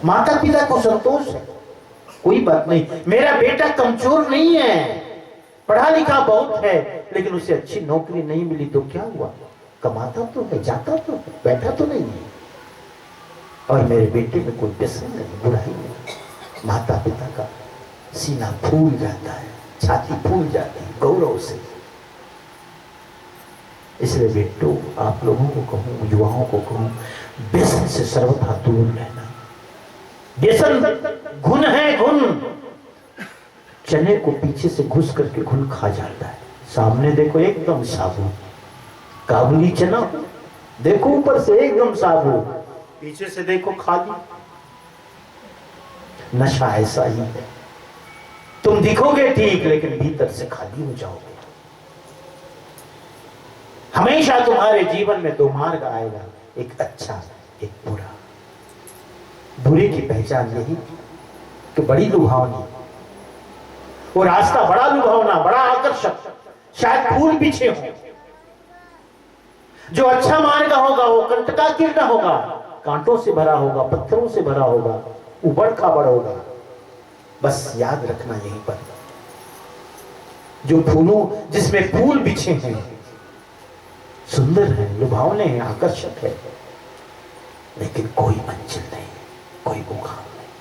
माता पिता को संतोष है, कोई बात नहीं, मेरा बेटा कमजोर नहीं है, पढ़ा लिखा बहुत है, लेकिन उसे अच्छी नौकरी नहीं मिली तो क्या हुआ, कमाता तो है, जाता तो है, बैठा तो नहीं है, और मेरे बेटे में कोई व्यसन नहीं, बुराई नहीं। माता पिता का सीना फूल जाता है, छाती फूल जाती है गौरव से। इसलिए बेटो, आप लोगों को कहूं, युवाओं को कहूं, व्यसन से सर्वथा दूर रहना। व्यसन घुन है, घुन। चने को पीछे से घुस करके घुन खा जाता है, सामने देखो एकदम साबुत, काबुली चना देखो ऊपर से एकदम साबुत, पीछे से देखो खाली। नशा ऐसा ही है, तुम दिखोगे ठीक लेकिन भीतर से खाली हो जाओगे। हमेशा तुम्हारे जीवन में दो मार्ग आएगा, एक अच्छा एक बुरा। बुरे की पहचान यही कि बड़ी लुभावनी, वो रास्ता बड़ा लुभावना, बड़ा आकर्षक, शायद फूल पीछे हो। जो अच्छा मार्ग होगा वो कंटकाकीर्ण होगा, कांटों से भरा होगा, पत्थरों से भरा होगा, उबड़ खाबड़ होगा। बस याद रखना यहीं पर, जो फूलों जिसमें फूल बिछे हैं सुंदर है, लुभावने हैं, आकर्षक है, लेकिन कोई मंजिल नहीं, कोई मुकाम नहीं,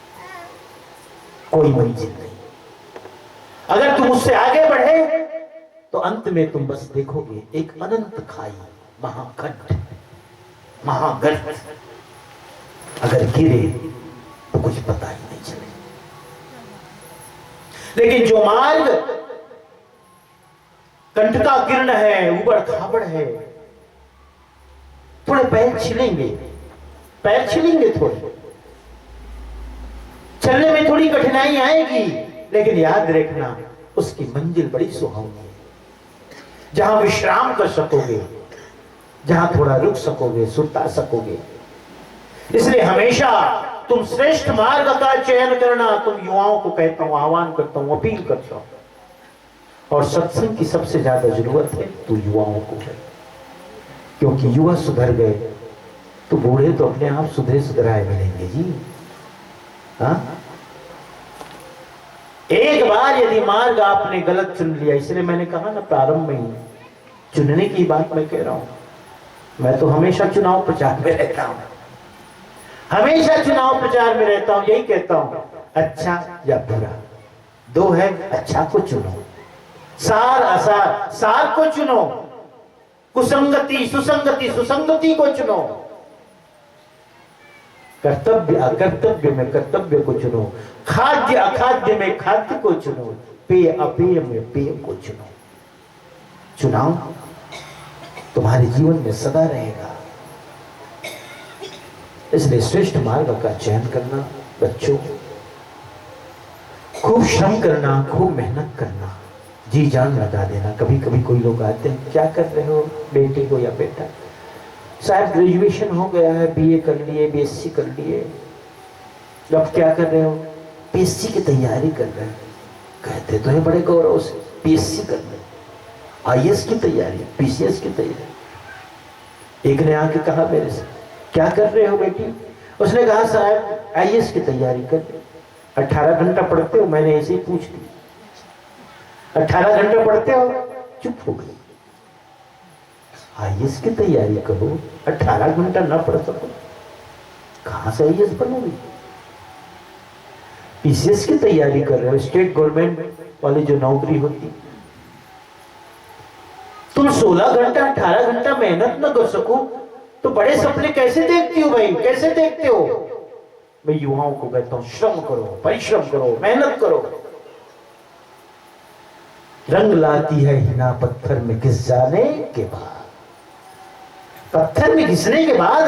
कोई मंजिल नहीं। अगर तुम उससे आगे बढ़े तो अंत में तुम बस देखोगे एक अनंत खाई, महागढ़, महागढ़। अगर गिरे तो कुछ पता ही नहीं चले। लेकिन जो मार्ग कंटकाकीर्ण है, उबड़ खाबड़ है, थोड़े पैर छिलेंगे, पैर छिलेंगे थोड़े, चलने में थोड़ी कठिनाई आएगी, लेकिन याद रखना उसकी मंजिल बड़ी सुहावनी है, जहां विश्राम कर सकोगे, जहां थोड़ा रुक सकोगे, सुता सकोगे। इसलिए हमेशा तुम श्रेष्ठ मार्ग का चयन करना। तुम युवाओं को कहता हूं, आह्वान करता हूं, अपील करता हूं, और सत्संग की सबसे ज्यादा जरूरत है तो युवाओं को है, क्योंकि युवा सुधर गए तो बूढ़े तो अपने आप सुधरे सुधराए मिलेंगे जी। हाँ, एक बार यदि मार्ग आपने गलत चुन लिया, इसलिए मैंने कहा ना प्रारंभ में ही, चुनने की बात मैं कह रहा हूं। मैं तो हमेशा चुनाव प्रचार में रहता हूं, हमेशा चुनाव प्रचार में रहता हूं, यही कहता हूं, अच्छा या बुरा दो है, अच्छा को चुनो, सार असार, सार को चुनो, कुसंगति सुसंगति, सुसंगति को चुनो, कर्तव्य अकर्तव्य में कर्तव्य को चुनो, खाद्य अखाद्य में खाद्य को चुनो, पेय अपेय में पेय को चुनो। चुनाव तुम्हारे जीवन में सदा रहेगा। इसलिए श्रेष्ठ मार्ग का चयन करना, बच्चों खूब श्रम करना, खूब मेहनत करना, जी जान लगा देना। कभी कभी कोई लोग आते हैं, क्या कर रहे हो बेटे को या बेटा, शायद ग्रेजुएशन हो गया है, बीए कर लिए, बीएससी कर लिए, अब क्या कर रहे हो, पीएससी की तैयारी कर रहे हैं। कहते तो है बड़े गौरव से, पीएससी कर रहे, आईएएस की तैयारी, पीसीएस की तैयारी। एक ने आके कहा मेरे से, क्या कर रहे हो बेटी, उसने कहा साहब आईएएस की तैयारी कर, 18 घंटा पढ़ते हो, मैंने ऐसे ही पूछ लिया, 18 घंटा पढ़ते हो, चुप हो गई। आईएएस की तैयारी करो, 18 घंटा ना पढ़ सको, कहां से आईएएस बनोगी। पीसीएस की तैयारी कर रहे हो, स्टेट गवर्नमेंट वाली जो नौकरी होती, तुम 16 घंटा 18 घंटा मेहनत न कर सको तो बड़े सपने कैसे देखती हो भाई, कैसे देखते हो। मैं युवाओं को कहता हूं, श्रम करो, परिश्रम करो, मेहनत करो। रंग लाती है हिना पत्थर में घिस जाने के बाद। पत्थर में घिसने के बाद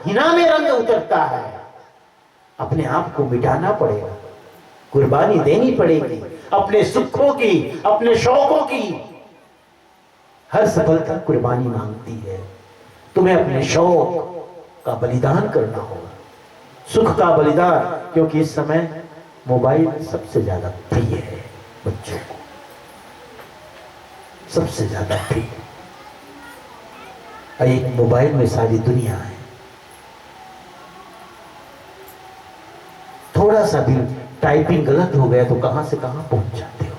हिना में रंग उतरता है। अपने आप को मिटाना पड़ेगा, कुर्बानी देनी पड़ेगी, अपने सुखों की, अपने शौकों की। हर सफलता कुर्बानी मांगती है। तुम्हें अपने शौक का बलिदान करना होगा, सुख का बलिदान, क्योंकि इस समय मोबाइल सबसे ज्यादा प्रिय है बच्चों को, सबसे ज्यादा प्रिय। एक मोबाइल में सारी दुनिया है। थोड़ा सा भी टाइपिंग गलत हो गया तो कहां से कहां पहुंच जाते हो।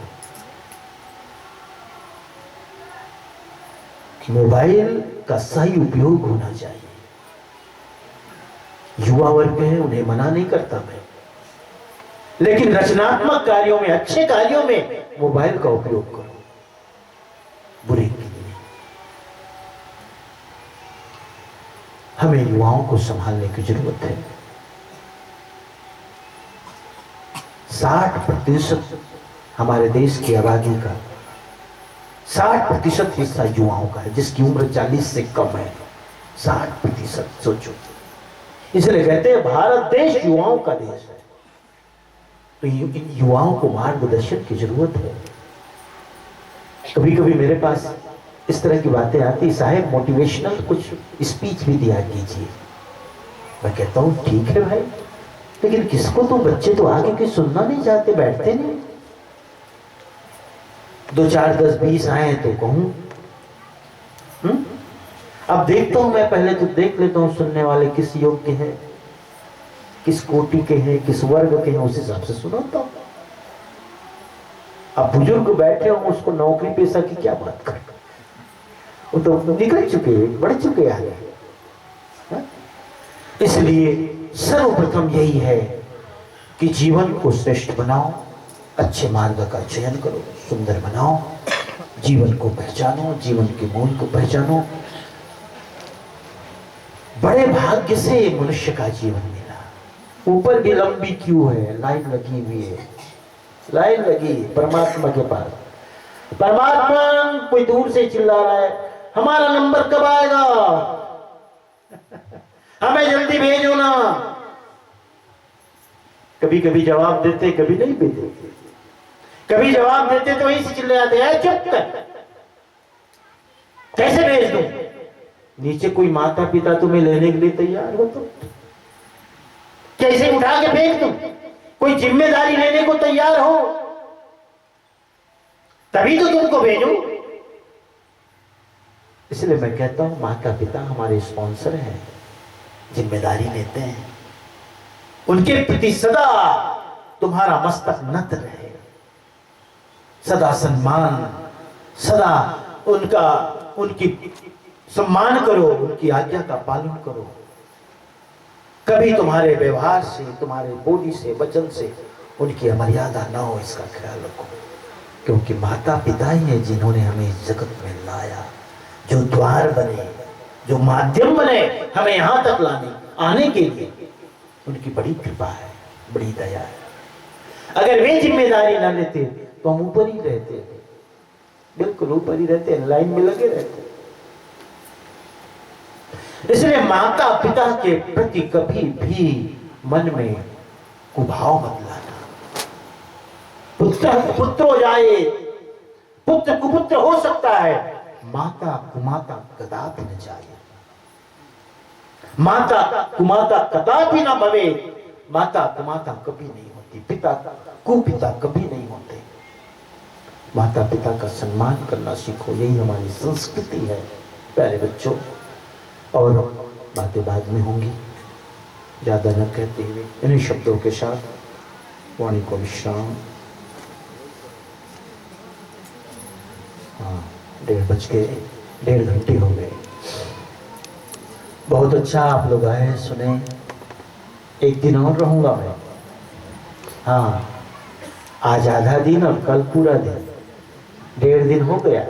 मोबाइल का सही उपयोग होना चाहिए। युवा वर्ग है, उन्हें मना नहीं करता मैं, लेकिन रचनात्मक कार्यों में, अच्छे कार्यों में मोबाइल का उपयोग करो, बुरे के लिए। हमें युवाओं को संभालने की जरूरत है। 60% हमारे देश की आबादी का 60% हिस्सा युवाओं का है, जिसकी उम्र 40 से कम है। 60%, सोचो। इसलिए कहते हैं भारत देश युवाओं का देश है। तो इन युवाओं को मार्गदर्शन की जरूरत है। कभी कभी मेरे पास इस तरह की बातें आती, साहब मोटिवेशनल कुछ स्पीच भी दिया कीजिए। मैं कहता हूं ठीक है भाई, लेकिन किसको, तो बच्चे तो आगे के सुनना नहीं चाहते, बैठते नहीं। 2 4 10 20 आए तो कहूं। अब देखता हूं मैं, पहले तो देख लेता हूं सुनने वाले किस योग के हैं, किस कोटि के हैं, किस वर्ग के हैं, उस हिसाब से सुनाता हूं। अब बुजुर्ग बैठे हो, उसको नौकरी पेशा की क्या बात कर, वो तो निकल चुके, बढ़ चुके आगे। इसलिए सर्वप्रथम यही है कि जीवन को श्रेष्ठ बनाओ, अच्छे मार्ग का चयन करो, सुंदर बनाओ, जीवन को पहचानो, जीवन के मूल को पहचानो। बड़े भाग्य से मनुष्य का जीवन मिला। ऊपर भी लंबी क्यू है, लाइन लगी हुई है, लाइन लगी परमात्मा के पास। परमात्मा कोई दूर से चिल्ला रहा है, हमारा नंबर कब आएगा, हमें जल्दी भेजो ना। कभी कभी जवाब देते, कभी नहीं भी देते। कभी जवाब देते तो वहीं से चिल्ले आते हैं, चुप कर, कैसे भेज दूं। नीचे कोई माता पिता तुम्हें लेने के लिए तैयार हो तो कैसे उठा के फेंक दूं। कोई जिम्मेदारी लेने को तैयार हो तभी तो तुमको भेजूं। इसलिए मैं कहता हूं माता पिता हमारे स्पॉन्सर हैं, जिम्मेदारी लेते हैं। उनके प्रति सदा तुम्हारा मस्तक नत रहे, सदा सम्मान, सदा उनकी सम्मान करो, उनकी आज्ञा का पालन करो। कभी तुम्हारे व्यवहार से, तुम्हारे बोली से, वचन से उनकी अमर्यादा ना हो, इसका ख्याल रखो। क्योंकि माता पिता ही हैं जिन्होंने हमें इस जगत में लाया, जो द्वार बने, जो माध्यम बने हमें यहां तक आने के लिए। उनकी बड़ी कृपा है, बड़ी दया है। अगर वे जिम्मेदारी ना लेते तो हम ऊपर ही रहते, बिल्कुल ऊपर ही रहते, लाइन में लगे रहते। इसलिए माता पिता के प्रति कभी भी मन में कुभाव मत लाना। पुत्र पुत्र हो जाए, पुत्र कुपुत्र हो सकता है, माता कुमाता कदापि न जाए। माता कुमाता कदापि न भवे। माता कुमाता कभी नहीं होती, पिता कुपिता कभी नहीं होते। माता पिता का सम्मान करना सीखो, यही हमारी संस्कृति है प्यारे बच्चों। और बातें बाद में होंगी, ज्यादा न कहते हुए इन्हीं शब्दों के साथ वाणी को विश्राम। 1:30 घंटे हो गए। बहुत अच्छा आप लोग आए, सुने। एक दिन और रहूंगा मैं। हाँ, आज आधा दिन और कल पूरा दिन, 1.5 दिन हो गया।